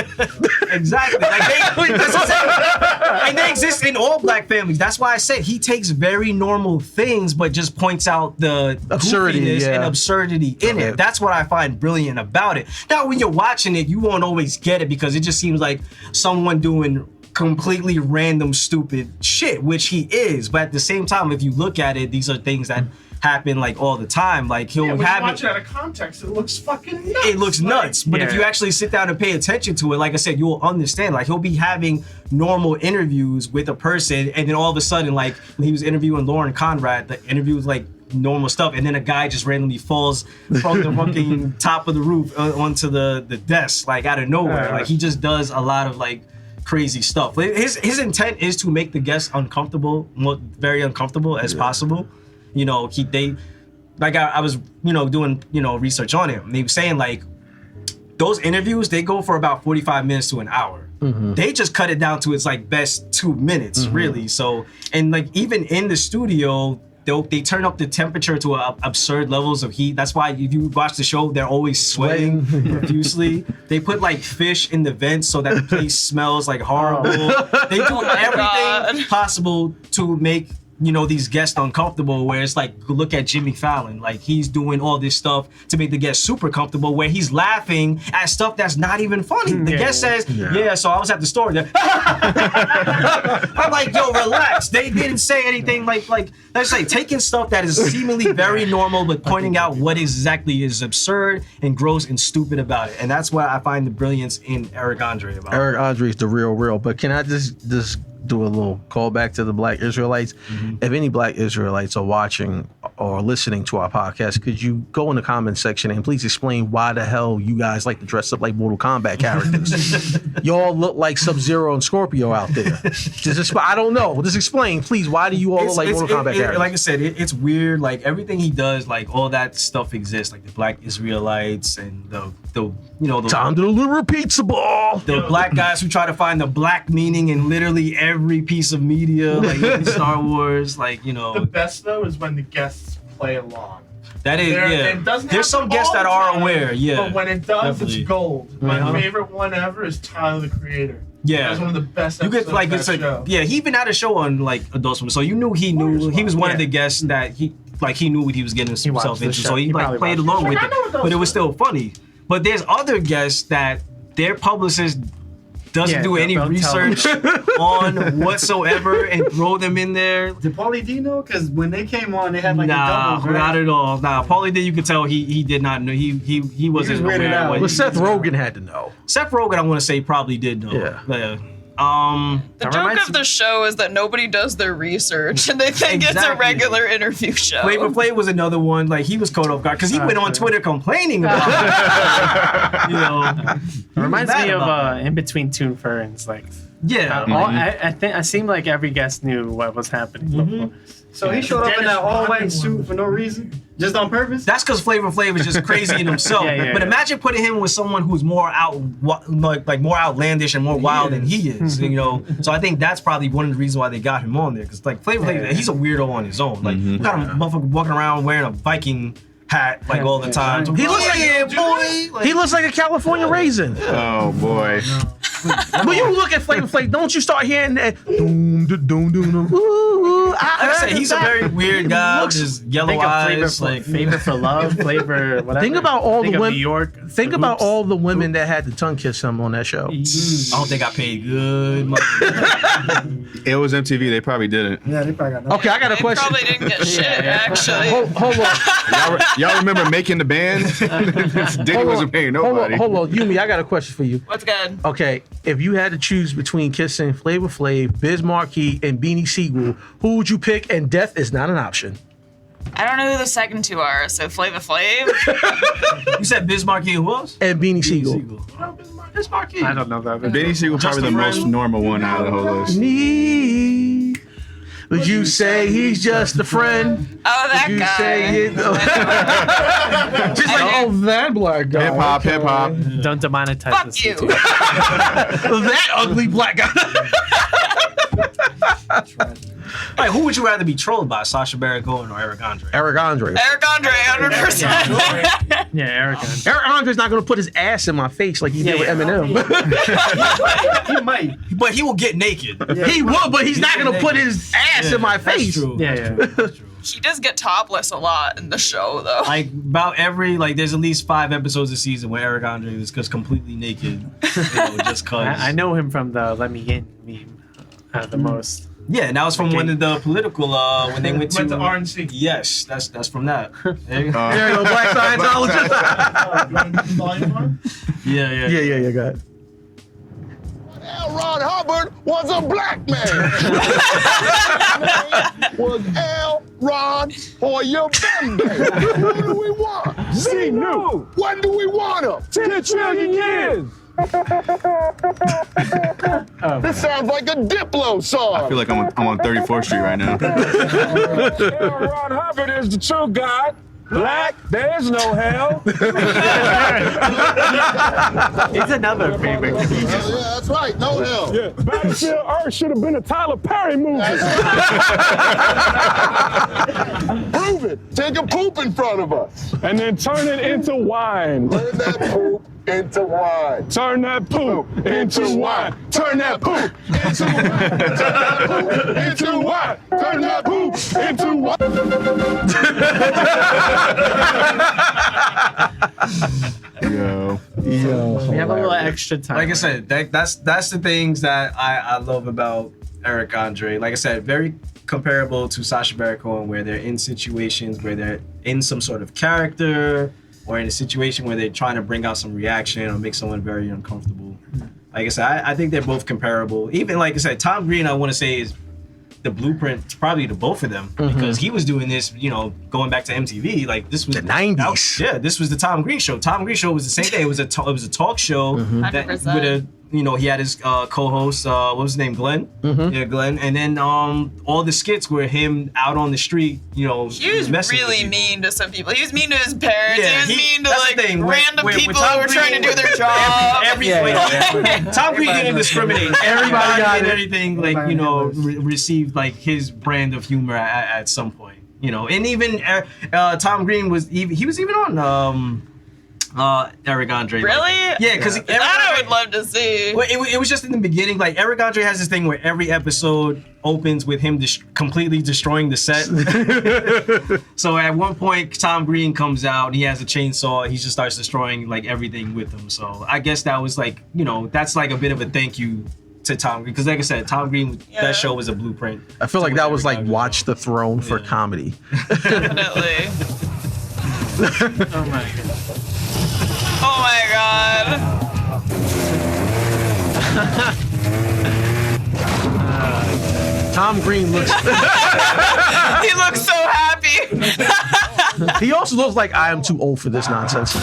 Exactly. Like that's the same. And they exist in all black families. That's why I said he takes very normal things, but just points out the Absurdity, goofiness yeah. and absurdity in it. That's what I find brilliant about it. Now, when you're watching it, you won't always get it because it just seems like someone doing completely random, stupid shit, which he is. But at the same time, if you look at it, these are things that happen like all the time. Like he'll when you have watch it. it out of context, it looks fucking nuts. It looks nuts, but if you actually sit down and pay attention to it, like I said, you'll understand. Like he'll be having normal interviews with a person, and then all of a sudden, like when he was interviewing Lauren Conrad, the interview was like normal stuff, and then a guy just randomly falls from the fucking top of the roof onto the desk, like out of nowhere. Like he just does a lot of like crazy stuff. His intent is to make the guests uncomfortable, very uncomfortable as possible. You know, I was, you know, doing, you know, research on it. And they were saying like those interviews, they go for about 45 minutes to an hour. They just cut it down to its like best 2 minutes, really. So, and like even in the studio, they turn up the temperature to absurd levels of heat. That's why if you watch the show, they're always sweating profusely. They put like fish in the vents so that the place smells like horrible. They do everything possible to make, you know, these guests uncomfortable, where it's like, look at Jimmy Fallon. Like he's doing all this stuff to make the guests super comfortable, where he's laughing at stuff that's not even funny. The guest says, so I was at the store. I'm like, yo, relax. They didn't say anything like let's say taking stuff that is seemingly very normal, but pointing out what exactly is absurd and gross and stupid about it. And that's what I find the brilliance in Eric Andre about. Eric Andre is the real. But can I just do a little callback to the black Israelites? If any black Israelites are watching or listening to our podcast, could you go in the comment section and please explain why the hell you guys like to dress up like Mortal Kombat characters? Y'all look like Sub-Zero and Scorpio out there. I don't know. Just explain, please. Why do you all look like Mortal Kombat characters? Like I said, it's weird. Like everything he does, like all that stuff exists. Like the black Israelites and the Time to deliver a pizza ball. The black guys who try to find the black meaning in literally every piece of media, like in Star Wars, like, you know. The best though is when the guests play along. That is, It doesn't There's some guests that are aware, But when it does, definitely. it's gold. My favorite one ever is Tyler, the Creator. Yeah, That's one of the best you episodes get like of it's that like show. he even had a show on like Adult Swim, so you knew he was one of the guests that he knew what he was getting himself watched the into, show. so he He like probably played watched along the with show. it, I know Adult but it was Swim. still funny. But there's other guests that their publicist doesn't do any don't tell them. research on whatsoever and throw them in there. Did Paulie D know? Because when they came on, they had like the doubles, right? Not at all. Nah, Paulie D, you could tell he did not know. He wasn't weirded aware. out. of what Well, he- Seth Rogen had to know. Seth Rogen, I want to say probably did know. Yeah. The That joke reminds of the show is that nobody does their research and they think it's a Exactly. regular interview show. Flavor Flav was another one. Like he was caught off guard because he went on Twitter complaining about it. You know, It reminds mad me of about In Between Two Ferns. Like, yeah. I think I seemed like every guest knew what was happening. So he showed up in that Dennis all white Rodman suit one. for no reason, just on purpose. That's because Flavor Flav is just crazy in himself. Yeah. But imagine putting him with someone who's more more outlandish and more wild than he is. You know, so I think that's probably one of the reasons why they got him on there. Because like Flavor Flav, he's a weirdo on his own. Like kind of motherfucker walking around wearing a Viking hat like all the time. He looks like he looks like a California raisin. Oh boy. When you look at Flavor Flav, don't you start hearing that? Doom, doom, doom, doom, ooh, Like I said, he's a very weird guy with his yellow Think of eyes. Flavor for Love, Flavor whatever. Think about all Think the of women. New York. Think about all the women that had to tongue kiss him on that show. I don't think I paid good money. It was MTV. They probably didn't. Yeah, they probably got nothing. Okay, I got a They question. probably didn't get shit, actually. Hold on. Y'all remember making the band? Diddy wasn't paying nobody. Hold on, Yumi, I got a question for you. What's good? Okay, if you had to choose between kissing Flavor Flav, Biz Markie, and Beanie Siegel, who would you pick? And death is not an option. I don't know who the second two are, so Flavor Flav. You said Biz Markie and who else? And Beanie Siegel. Biz Markie. I don't know that. Benny Siegel probably the most normal one out of the whole list. Me. Would you say he's just a friend? Oh, that Would you guy. say it? Just like, Oh, that black guy. Hip hop. Don't demonetize Fuck this. you. that ugly black guy. Like, who would you rather be trolled by, Sacha Baron Cohen or Eric Andre? Eric Andre. Eric Andre, 100%. Yeah, Eric. Eric Andre's not gonna put his ass in my face like he did with Eminem. He might. But he will get naked. He would, but he's not gonna put his ass in my face. That's true. Yeah. That's true. He does get topless a lot in the show, though. Like about every there's at least 5 episodes a season where Eric Andre is just completely naked, just cause. I know him from the "Let Me In" meme the most. Yeah, and that was from one of the political when they went to RNC. Yes, that's from that. There you go. There you go, black Scientologist. You want to do volume one? Yeah. yeah, go ahead. L. Ron Hubbard was a black man. Was L. Ron Hoyer Bembe. Who do we want? Z-New. When do we want him? 10 trillion years. This sounds like a Diplo song. I feel like I'm on 34th Street right now. L. Ron Hubbard is the true God. Black, there's no hell. It's another favorite. Yeah, that's right, no hell. Yeah. Battlefield Earth should have been a Tyler Perry movie. Prove it. Take a poop in front of us. And then turn it into wine. Turn that poop into wine. Turn that poop into wine. Turn that poop into wine. Turn that poop into wine. Turn that poop into wine. Yo. We have a little extra time. Like I said, that's the things that I love about Eric Andre. Like I said, very comparable to Sacha Baron Cohen, where they're in situations where they're in some sort of character, or in a situation where they're trying to bring out some reaction or make someone very uncomfortable. Like I said, I think they're both comparable. Even like I said, Tom Green, I want to say is the blueprint probably to both of them, because he was doing this, going back to MTV. Like this was The 90s. Yeah, this was the Tom Green show. Tom Green show was the same thing. It was a talk show that 100%. with a he had his co-host, what was his name, Glenn? Yeah, Glenn. And then all the skits were him out on the street, He was messing with really people. mean to some people. He was mean to his parents. Yeah, he was mean to that's the thing. random With people Tom who were trying to Green, do their job. Tom Green didn't discriminate. Everybody got and it. everything, received like his brand of humor at some point. And even Tom Green was even on Eric Andre. Really? Yeah, because That I would love to see. Well, it was just in the beginning. Like Eric Andre has this thing where every episode opens with him completely destroying the set. So at one point, Tom Green comes out and he has a chainsaw. He just starts destroying like everything with him. So I guess that was like, that's like a bit of a thank you to Tom Green, because like I said, Tom Green, that show was a blueprint. I feel like to that what was like Eric Andre Watch the Throne for comedy. Definitely. Oh my god. Oh my god. Tom Green looks. He looks so happy. He also looks like I am too old for this nonsense.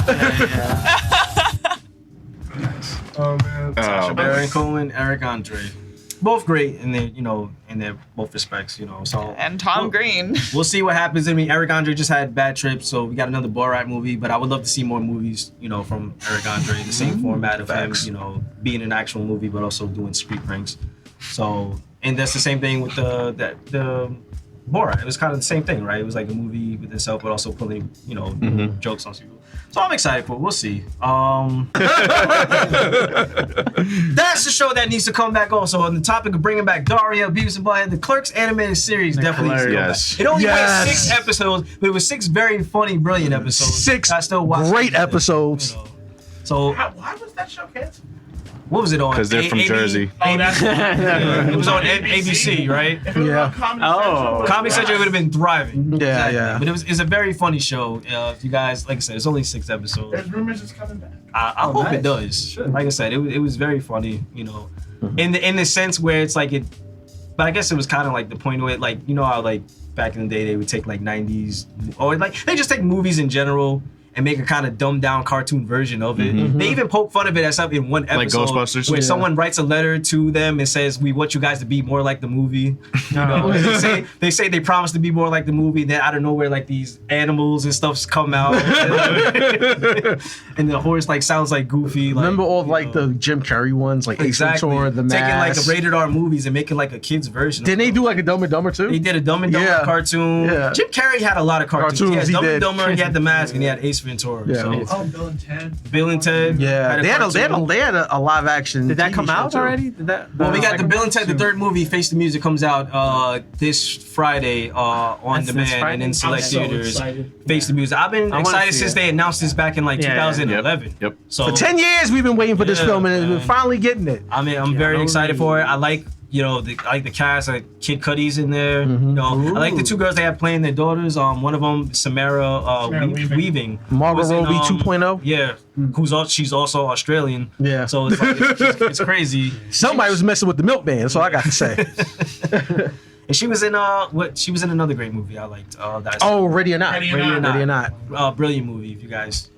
Oh man. Sacha Baron Cohen, Eric Andre, both great in their both respects. So And Tom Green. we'll see what happens. I mean, Eric Andre just had Bad Trip, so we got another Borat movie. But I would love to see more movies, from Eric Andre, the same format of Facts. him, being an actual movie, but also doing street pranks. So, and that's the same thing with the Borat. It was kind of the same thing, right? It was like a movie with itself, but also pulling, jokes on people. So I'm excited for it. We'll see. That's the show that needs to come back also. On the topic of bringing back Daria, Beavis and Butthead, the Clerks animated series definitely needs to come Yes. back. It only Yes. went 6 episodes, but it was 6 very funny, brilliant episodes. 6 I still watch great them, episodes. So Why was that show canceled? what was it on? Because they're from Jersey. Oh, that's It was on ABC, right? If it was on Comedy Central, Comedy Central would have been thriving. Yeah, yeah. But it's a very funny show. If you guys, like I said, it's only 6 episodes. There's rumors it's coming back. I hope nice. it does. Sure. Like I said, it was very funny, you know, in the sense where it's like it, but I guess it was kind of like the point of it, like, you know how like back in the day they would take like 90s or like they just take movies in general and make a kind of dumbed down cartoon version of it. They even poke fun of it as up in one episode, Like Ghostbusters? where Yeah. someone writes a letter to them and says, "We want you guys to be more like the movie." You know, they say they promise to be more like the movie. Then out of nowhere, like these animals and stuff come out, and the horse like sounds like Goofy. Like, Remember all you like know. the Jim Carrey ones, like Ace Exactly. Ventura, The Taking like Mask. the rated R movies and making like a kid's version. Didn't of they them. do like a Dumb and Dumber too? They did a Dumb and Dumber Yeah. cartoon. Yeah. Jim Carrey had a lot of cartoons. Cartoons, He he had Dumb and did. Dumber, he had The Mask, and he had Ace Ventura. Yeah. So Oh, Bill and Ted. Bill and Ted. Yeah, they had a live action. Did that TV come show, out too. already? Did that? Well, we got the second Bill one? and Ted, the third movie, Face the Music, comes out this Friday on That's this demand Friday? and in select I'm so theaters. excited. Face the Music. I've been I wanna excited see since it. they announced this back in like Yeah. 2011. Yep. So For 10 years we've been waiting for this Yeah, film, and we're man. finally getting it. I mean, I'm very excited for it. I like, you know, I like the cast. Like Kid Cudi's in there. You know, I like the two girls they have playing their daughters. One of them, Samara Weaving. Margot was in, Robbie 2.0. Yeah, she's also Australian. Yeah. So it's like it's crazy. Somebody was messing with the milkman. That's all I got to say. And she was in she was in another great movie I liked. That's Ready or Not. Ready or Ready or Not. brilliant movie if you guys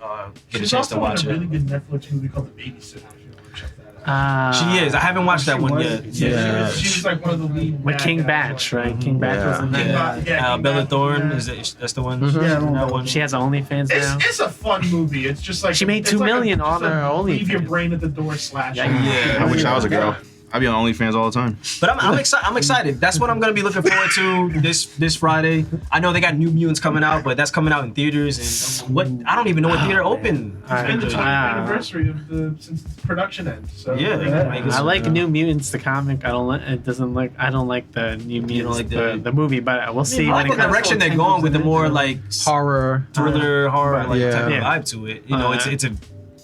get a She's chance to also in watch a it. really good Netflix movie called The Babysitter. If you want to check that out. She is. I haven't watched that one yet. Yeah. She was like one of the lead. With bad King guys. Batch, right? King Batch was in that. Yeah. King Bella Batch, Thorne yeah. that's the one. Yeah, that one. She has OnlyFans now. It's a fun movie. It's just like She made it's $2 like million just on her leave your OnlyFans. brain at the door slash. Yeah. I wish I was a girl. I'd be on OnlyFans all the time. But I'm excited. I'm excited. That's what I'm gonna be looking forward to this Friday. I know they got New Mutants coming out, but that's coming out in theaters. And I don't even know what theater open. It's been the 20th anniversary of since the production end. So Yeah, they can make it. I like New Mutants, the comic. I don't like the New Mutants, like the movie, but we'll see I when like it the comes. direction they're going with the more like Horror. thriller horror like Yeah. type of Yeah. vibe to it. You know, it's a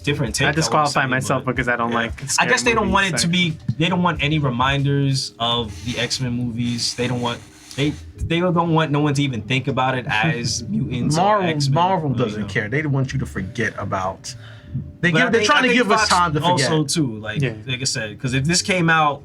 different take. I disqualify would say, myself but- because I don't like. I scary guess they don't want it movies, to like- be. They don't want any reminders of the X-Men movies. They don't want. They don't want no one to even think about it as mutants. or X-Men, Marvel but, you doesn't know. care. They want you to forget about. But They're trying to give us Fox time to forget. Also, too, like I said, because if this came out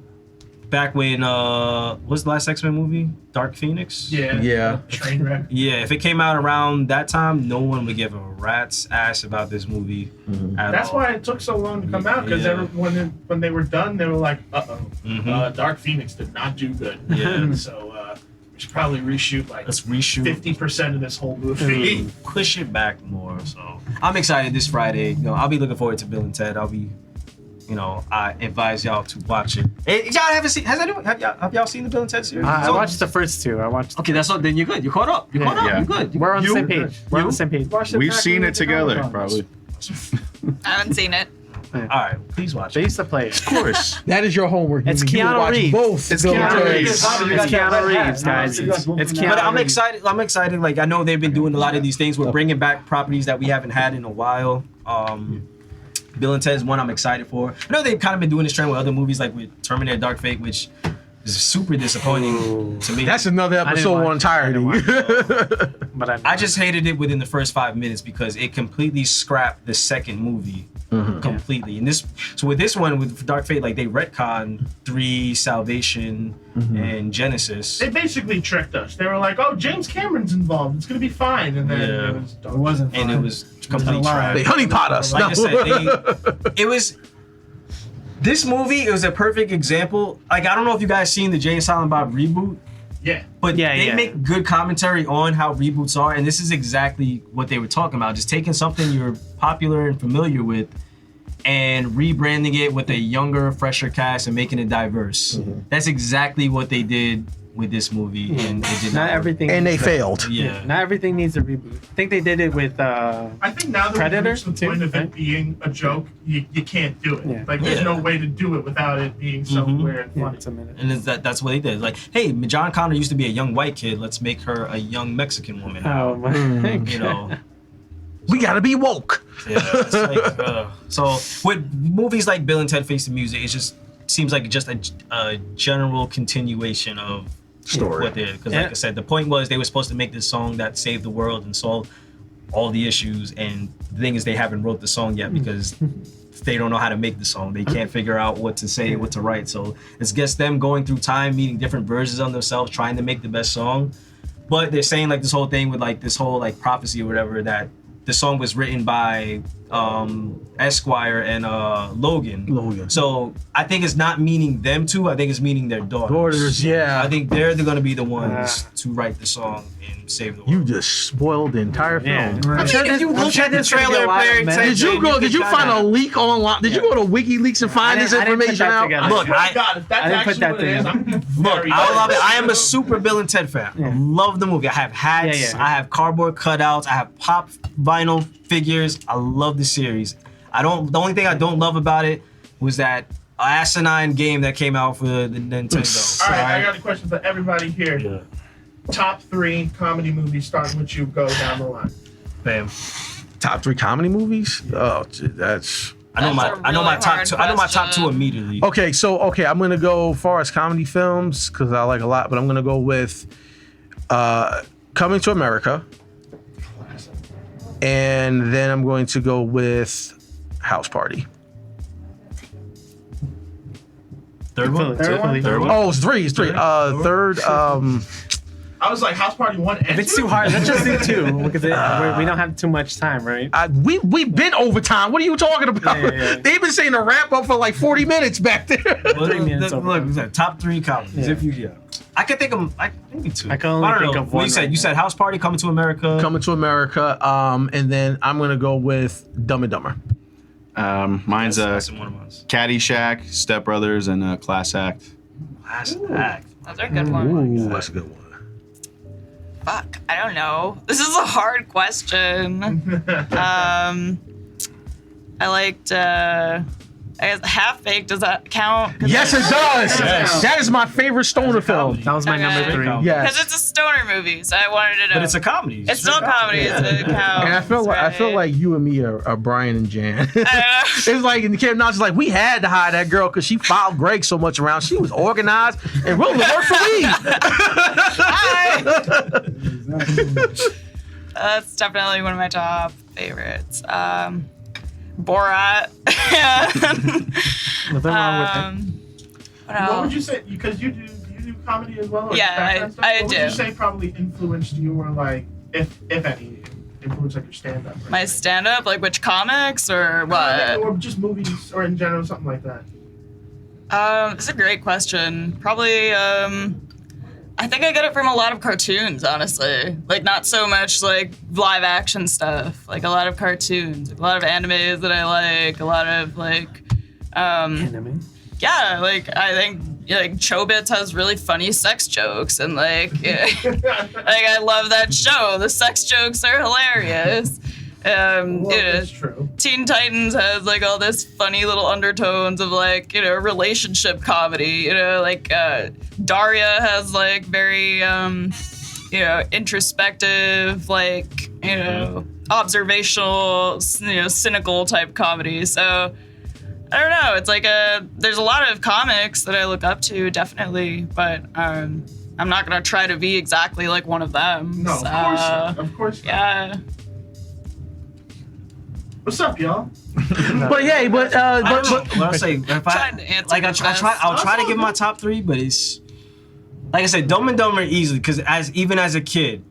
back when what's the last X-Men movie? Dark Phoenix. Yeah. Train wreck. Yeah, if it came out around that time, no one would give a rat's ass about this movie at That's all. why it took so long to come out because Yeah. when they were done, they were like, Mhm. Dark Phoenix did not do good. Yeah. So we should probably reshoot like Let's reshoot. 50% of this whole movie. Push it back more. So I'm excited this Friday. You know, I'll be looking forward to Bill and Ted. I advise y'all to watch it. Hey, y'all haven't seen? Have y'all seen the Bill and Ted series? I So- watched the first two. I watched. Okay, that's all. Then you're good. You caught up. You caught up. Yeah. You're good. We're on the You- same page. We're on the same page. Watch it We've back seen when it we did together, Comic-Cons. probably. I haven't seen it. All right, please watch They it. used to play it. Of course. That is your homework. It's You will Keanu watch Reeves. both. It's Bill and Keanu Ted. Reeves. It's Keanu Reeves, guys. It's Keanu. But I'm Reeves. excited. I'm excited. Like I know they've been doing a lot of these things. We're bringing back properties that we haven't had in a while. Bill and Ted's one I'm excited for. I know they've kind of been doing this trend with other movies, like with Terminator: Dark Fate, which is super disappointing to me. That's another I didn't episode watch on it. I didn't entirety. But I just hated it within the first 5 minutes because it completely scrapped the second movie completely. And with this one with Dark Fate, like they retconned 3, Salvation, and Genesis. They basically tricked us. They were like, "Oh, James Cameron's involved. It's gonna be fine." And then Yeah. it It wasn't And fun. it was complete a lie. trash. They honeypot us. Like I No. said, it was. This movie, it was a perfect example. Like I don't know if you guys seen the Jay and Silent Bob reboot, yeah. but Yeah, they yeah. make good commentary on how reboots are, and this is exactly what they were talking about. Just taking something you're popular and familiar with, and rebranding it with a younger, fresher cast and making it diverse. That's exactly what they did with this movie, and it did not not. everything. And they failed. Yeah. Not everything needs a reboot. I think they did it with. I think now that Predator, we've reached the too, point of right? it being a joke, you can't do it. Yeah. Like there's Yeah. no way to do it without it being self-aware and Yeah, funny. it's a minute. And that's what they did. Like, hey, John Connor used to be a young white kid. Let's make her a young Mexican woman. Oh my You know, We gotta be woke. Yeah, it's like, so with movies like Bill and Ted Face the Music, it just seems like just a general continuation of Story. what they're, because like I said, the point was they were supposed to make this song that saved the world and solved all the issues, and the thing is they haven't wrote the song yet because they don't know how to make the song. They can't figure out what to say, what to write. So it's just them going through time, meeting different versions of themselves, trying to make the best song. But they're saying like this whole thing with like this whole like prophecy or whatever, that the song was written by Esquire and Logan. So I think it's not meaning them two. I think it's meaning their daughters. Yeah. I think they're going to be the ones to write the song and save the world. You just spoiled the entire film. I'm sure if you look at the trailer, Did you find a leak online? Did you go to WikiLeaks and find this information out? Look, God, if that's I didn't put actually that what it is, I'm Look, very I love it. I am a super Bill and Ted fan. I love the movie. I have hats. I have cardboard cutouts. I have pop vinyl figures. I love the series. The only thing I don't love about it was that asinine game that came out for the Nintendo. All right, I got a question for everybody here. Yeah. Top 3 comedy movies, starting with you, go down the line. Bam. Top 3 comedy movies? Oh, that's. I know my top 2. I know my top 2 immediately. Okay, I'm gonna go far as comedy films because I like a lot, but I'm gonna go with Coming to America, and then I'm going to go with House Party. Third one. Oh, it's three. Third. I was like, House Party 1 and 2? If it's too hard, let's just do 2 because we don't have too much time, right? We've been overtime. What are you talking about? Yeah. They've been saying a wrap up for like 40 minutes back there. Well, 3 minutes look, top 3 comedies. Yeah. If you, I can think of maybe 2. I can only think of What one you said? right You said House Party, Coming to America. Coming to America. And then I'm gonna go with Dumb and Dumber. Mine's That's one of mine. Caddyshack, Step Brothers, and Class Act. Class Act. Those are good ones. Ooh, that's a good one. Fuck, I don't know. This is a hard question. I liked, I guess Half Baked, does that count? Yes, it does. Yes. That is my favorite stoner film. That was my number 3. Because Yes. it's a stoner movie, so I wanted to know. But it's a comedy. It's still a comedy, so it counts. And I feel like you and me are Brian and Jan. It's like in the Camp Nos, it's like we had to hire that girl because she followed Greg so much around. She was organized and willing to work for me. That's definitely one of my top favorites. Borat. Nothing wrong with What else? What would you say? Because you do comedy as well? Or Yeah, background stuff? I What do. would you say probably influenced you, or like, if any, influenced like your stand-up? Or My stand-up, like which comics or what? Or just movies, or in general, something like that. It's a great question. Probably, I think I get it from a lot of cartoons, honestly. Like, not so much, like, live action stuff. Like, a lot of cartoons. Like, a lot of animes that I like. A lot of, like, Anime? yeah, like, I think, like, Chobits has really funny sex jokes. And, like, like, I love that show. The sex jokes are hilarious. Well, that's you true. know, Teen Titans has like all this funny little undertones of like, you know, relationship comedy, you know, like Daria has like very you know, introspective, like, you know, observational, you know, cynical type comedy. So I don't know, it's like there's a lot of comics that I look up to, definitely, but I'm not gonna try to be exactly like one of them. No, so, of course not. Of course not. yeah. What's up, y'all? But yeah, but What I say, if Trying to answer like the I'll try to give my top 3, but it's like I said, Dumb and Dumber easily, because even as a kid,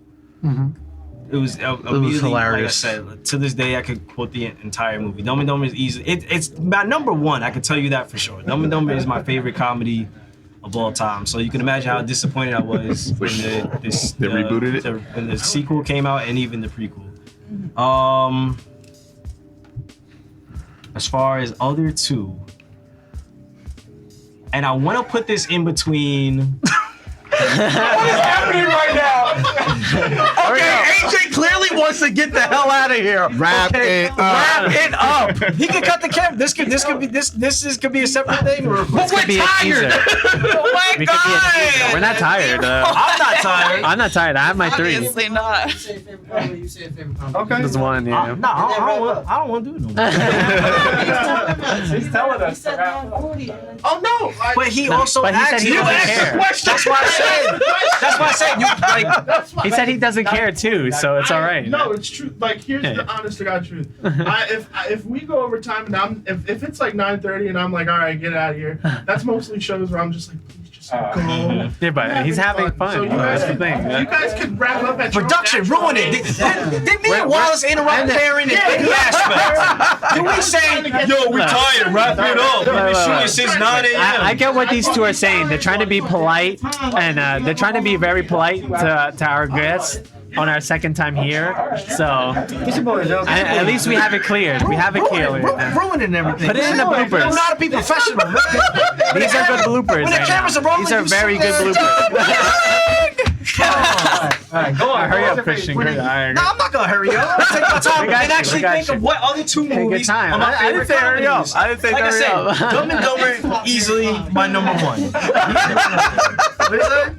it was immediately, hilarious. Like I said, to this day, I could quote the entire movie. Dumb and Dumber is easy. It's my number 1. I can tell you that for sure. Dumb and Dumber is my favorite comedy of all time. So you can imagine how disappointed I was when They rebooted it? when the sequel came out and even the prequel. As far as other 2, and I want to put this in between. what is happening right now? Okay, AJ clearly wants wants to get the hell out of here. Wrap it up. Wrap it up. He can cut the camp. This could be a separate thing. Or But we're tired. Oh my We could be a teaser. god! We're not tired. I'm not tired. I'm not tired. I have my 3. Obviously not. You say favorite comedy, you say favorite comedy. Okay. There's one, yeah. No, I don't want to do it no more. He's telling He said 940. Oh no! But he also But he said asked he you. doesn't care. That's why I said. That's why I said you like. He said he doesn't care too, so it's all right. No, it's true. Like here's the honest to God truth. If we go over time and if it's like 9:30 and I'm like, all right, get out of here. That's mostly shows where I'm just like, please just go. Yeah, but he's having fun. So you That's guys, the thing. you guys could wrap up at your Production natural ruined it. pace. Did me and Wallace interrupt Karen in any aspect? Did we say, yo, we tired, wrap it up. We've been shooting since 9 a.m. I get what these two are saying. They're trying to be polite, and they're trying to be very polite to our guests on our second time here. So Get your boys, yo. at least we have it cleared. We have it cleared. Ruining everything. Put it in the bloopers. I'm not a be professional, man. These are good bloopers. When the right cameras now. are rolling, These are you very sit good there and bloopers. Alright, go on. Hurry Go up, on. Christian. No, I'm not gonna hurry up. I'm gonna take my time We got and you, actually we got think you. of what other two Take your movies time. are my I favorite didn't say hurry up. comedies. I didn't say Like I hurry said, up. Dumb and Dumber easily my number one. What is that?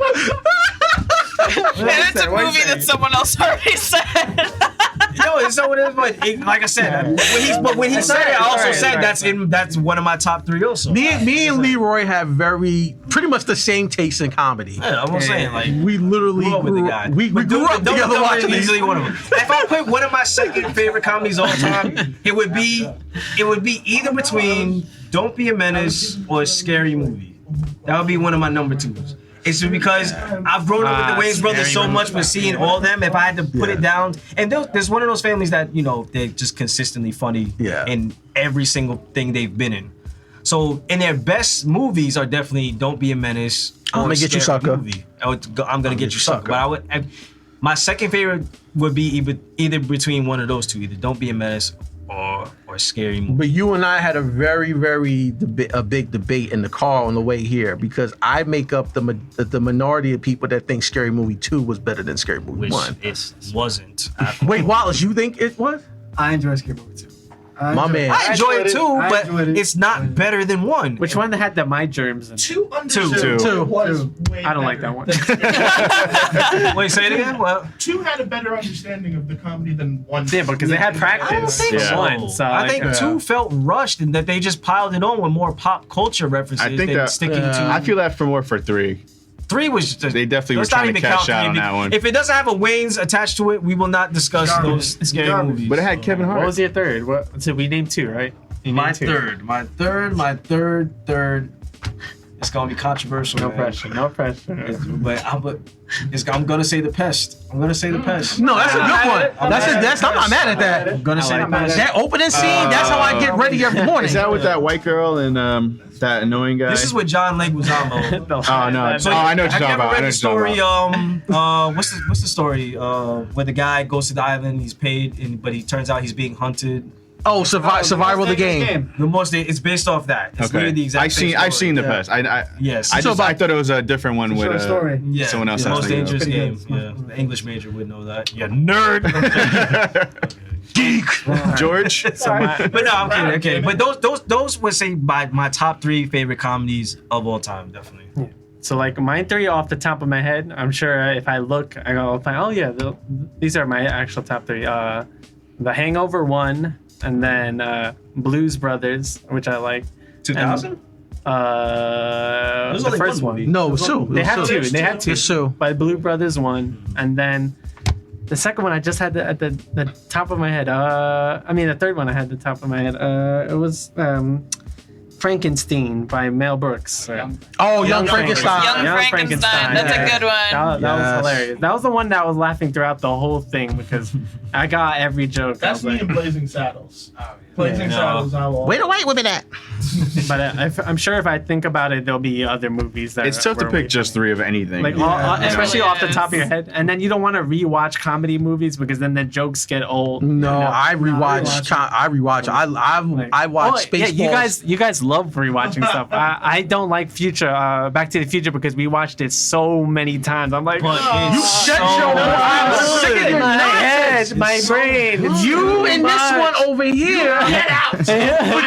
And it's a movie that someone else already said. Yo, it's not what it is, but like I said, when he said it, I also said that's one of my top 3 also. Me and Leroy have pretty much the same taste in comedy. Yeah, I'm saying like We literally grew up with the guy. we grew up Dumb and together Dumber watching is these. easily one of them. If I put one of my second favorite comedies all time, it would be either between Don't Be a Menace or Scary Movie. That would be one of my number 2s. It's just because I've grown up with the Wayans brothers so much, but seeing all of them, if I had to put it down, and there's one of those families that, you know, they're just consistently funny in every single thing they've been in. So, in their best movies are definitely Don't Be a Menace. I'm Gonna Get You, Sucker. I'm Gonna Get You, Sucker. But my second favorite would be either between one of those two, either Don't Be a Menace or Scary Movie. But you and I had a very big debate in the car on the way here because I make up the minority of people that think Scary Movie 2 was better than Scary Movie Which 1. it wasn't. Wait, Wallace, you think it was? I enjoy Scary Movie too. My man. I enjoy it too, I but enjoyed it. it's not better than 1. Which one had the My Germs in? 2 understood Two. was way I don't like better. that one. Wait, say it again? Well, 2 had a better understanding of the comedy than 1. Yeah, because they had practice. I don't think for so. one, so I like, think 2 felt rushed and that they just piled it on with more pop culture references I think than that sticking to. I feel that for more for 3. 3 was just, They definitely were let's not trying to even cash count out on 3. that one. If it doesn't have a Wayne's attached to it, we will not discuss Garbage. those scary Garbage. movies. But it had Kevin what Hart. was your third? What? So we named 2, right? You my named 2. third. It's gonna be controversial. No man. pressure. No pressure. But I'm gonna say The Pest. I'm gonna say The Pest. No, that's a good one. I'm not mad at that. I'm gonna say The Pest. That opening scene, that's how I get ready every morning. Is that with that white girl and that annoying guy? This is with John Leguizamo. Oh no! So I know what have you're you talking ever about. I read know the what story? you're talking What's the story? Where the guy goes to the island, he's paid, but he turns out he's being hunted. Oh, survival of the game. The most it's based off that. It's literally the exact same I've story. seen The Pest. Yes. I thought it was a different one with Short story. Yeah, someone else. The I was most thinking of. dangerous game. Pretty good. Yeah, the English major would know that. You nerd. Geek. George. But no, I'm kidding. But those would say my top 3 favorite comedies of all time, definitely. So like mine 3 off the top of my head. I'm sure if I look, I'll find. Oh yeah, these are my actual top 3. The Hangover 1, and then Blues Brothers, which I like. 2000. The first one. No, it was 2. They had 2. They had 2. It's 2. By Blue Brothers 1, and then the second one I just had at the top of my head. The third one I had at the top of my head. It was Frankenstein by Mel Brooks. Oh, Young Frankenstein. Young Frankenstein. That's a good one. That was hilarious. That was the one that was laughing throughout the whole thing because I got every joke. That's I was me in like, Blazing Saddles. Blazing Yeah. Saddles. Where the white women at? But I'm sure if I think about it, there'll be other movies that It's tough to were pick way just funnier. 3 of anything. Like, especially really off the top of your is. head, and then you don't want to rewatch comedy movies because then the jokes get old. No, you know? I rewatch. I rewatch. I watch Yeah, Spaceballs. you guys love rewatching stuff. I don't like Back to the Future, because we watched it so many times. I'm like, But oh, it's shut so your mouth. good. Sick of your my nonsense. head, my brain. It's You too and this much. one over here for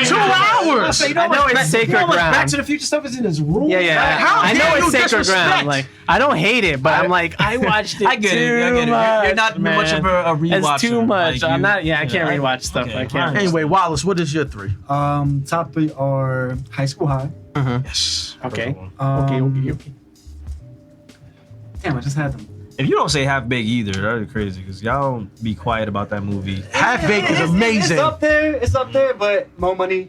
2 hours. I know it's sacred ground. Back to the Future stuff is in his room. Yeah. How I know dare it's you sacred disrespect? ground. Like, I don't hate it, but I'm like, I watched it. I get it. too You're not man. much of a rewatcher. It's too much. like I'm you. not. Yeah, I can't Yeah. rewatch stuff. Okay, I can't. fine. Anyway, Wallace, what is your 3? Top 3 are High School High. Yes. Okay. Um, Okay. Damn, I just had them. If you don't say Half Baked either, that'd be crazy because y'all don't be quiet about that movie. Half Baked is amazing. It's up there, but Mo Money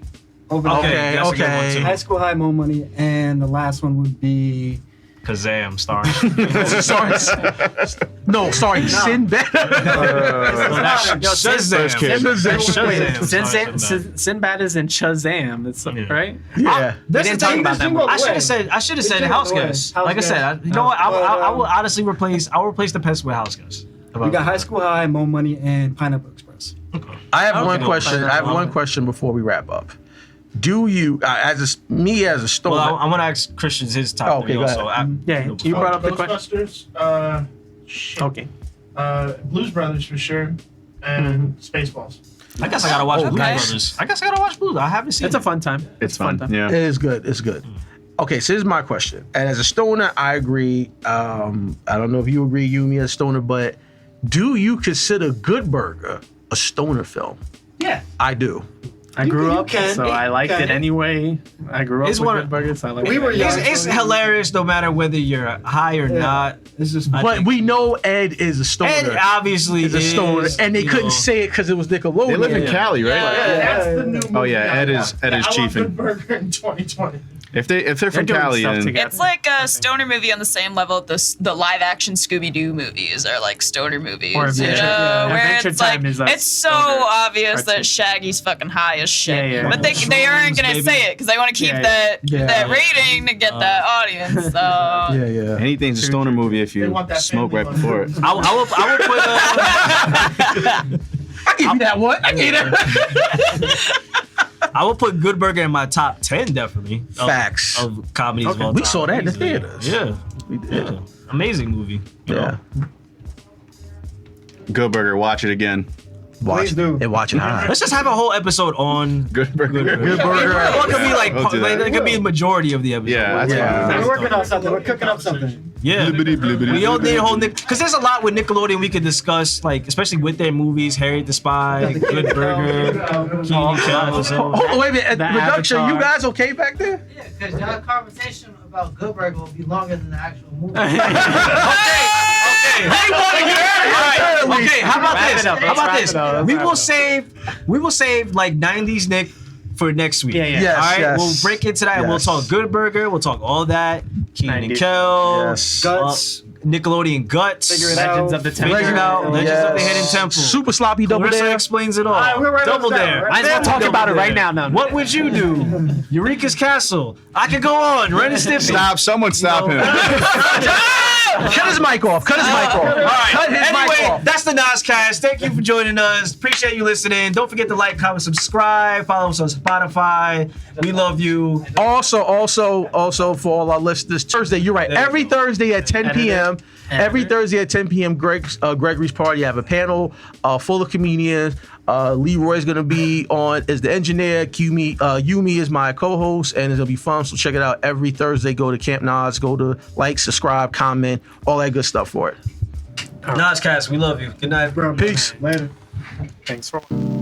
over the Okay, that's a good one, okay. too. High School High, Mo Money, and the last one would be Kazam starring. sorry, Sinbad. Sinbad is in Shazam. It's right. Yeah. We didn't talk about that movie. I should have said House Guest. Like I said, you know what? I will honestly replace the pest with House Guest. we got High School High, Mo Money, and Pineapple Express. I have one Okay. question. I have one question before we wrap up. Do you, as a stoner? Well, I'm gonna ask Christian's his top 3 go also. ahead. Yeah, you brought up the question. Ghostbusters, shit. Okay. Blues Brothers for sure, and Spaceballs. I guess I gotta watch Blues Okay. Brothers. I guess I gotta watch Blues. I haven't seen It's it. a fun time. It's fun. time. Yeah. It is good. It's good. Okay, so here's my question. And as a stoner, I agree. I don't know if you agree, Yumi, as a stoner, but do you consider Good Burger a stoner film? Yeah. I do. I grew you up, can. so I liked You it can. anyway. I grew up It's with one Good of- Burgers. So I like We it. were young. It's hilarious no matter whether you're high or Yeah. not. It's just But we know Ed is a stoner. Ed obviously is a stoner, and they you couldn't know. say it because it was Nickelodeon. They live in Cali, right? That's the new movie. Oh, yeah, Ed is I chiefing. want Good Burger in 2020. If they're from doing Cali, stuff and together. It's like a stoner movie on the same level the live action Scooby Doo movies are like stoner movies. Or you Adventure- know, where Adventure it's like Time is a it's so stoner obvious cartoon. that Shaggy's fucking high as shit. Yeah, yeah. But they aren't gonna Baby. say it because they want to keep Yeah, yeah. that rating to get that audience. So Yeah. anything's a stoner movie if They you want that smoke family right before it. I will put I give you that one. I give you that. I will put Good Burger in my top 10 definitely. Of, Facts. of comedies of all We time. saw that in the Easily. theaters. Yeah. We did. Yeah. Amazing movie. you Yeah. know? Good Burger, watch it again. Watch Please do. and watch it high. Let's just have a whole episode on Good Burger. Good Burger. Or it could be like, We'll do that. it could be a majority of the episode. Yeah, that's Yeah. fine. We're working on something. We're cooking up something. Yeah. We all need a whole because there's a lot with Nickelodeon we could discuss, like especially with their movies, Harriet the Spy, Good Burger, Keenan Kel. So. Oh, wait a minute. The Production, Avatar. you guys okay back there? Yeah, because y'all conversation about Good Burger will be longer than the actual movie. Okay, how about Wrap this? it up. How Let's about wrap this? it up. Let's We wrap will it up. save like 90s Nick for next week. Yeah, yeah. Yes, All right, yes. we'll break into that. And we'll Yes. talk Good Burger. We'll talk all that. Keenan and 90s. Kel. Yes. Guts. Nickelodeon Guts. Figure it Legends out. of the Figure Temple. it out. Legends of the Yes. Hidden Temple. Super sloppy double Clarissa dare. explains it all. right, we're right Double on that. Dare. Right Might as well Family talk about it Double right Dare. now. No. What would you do? Eureka's Castle. I could go on. Ren and Stimpy. Stop! Someone stop him. Cut his mic off. Cut his mic off. All right. Cut his mic Anyway, off. that's the Noscast. Thank you for joining us. Appreciate you listening. Don't forget to like, comment, subscribe. Follow us on Spotify. We love you. Also, for all our listeners, Thursday, you're right. Every Thursday at 10 p.m. Every Thursday at 10 p.m. Gregory's Party. I have a panel full of comedians. Leroy's gonna be on as the engineer. Yumi is my co-host, and it'll be fun. So check it out every Thursday. Go to Camp Nos. Go to like, subscribe, comment, all that good stuff for it. Noscast, we love you. Good night. Peace. Later. Thanks for watching.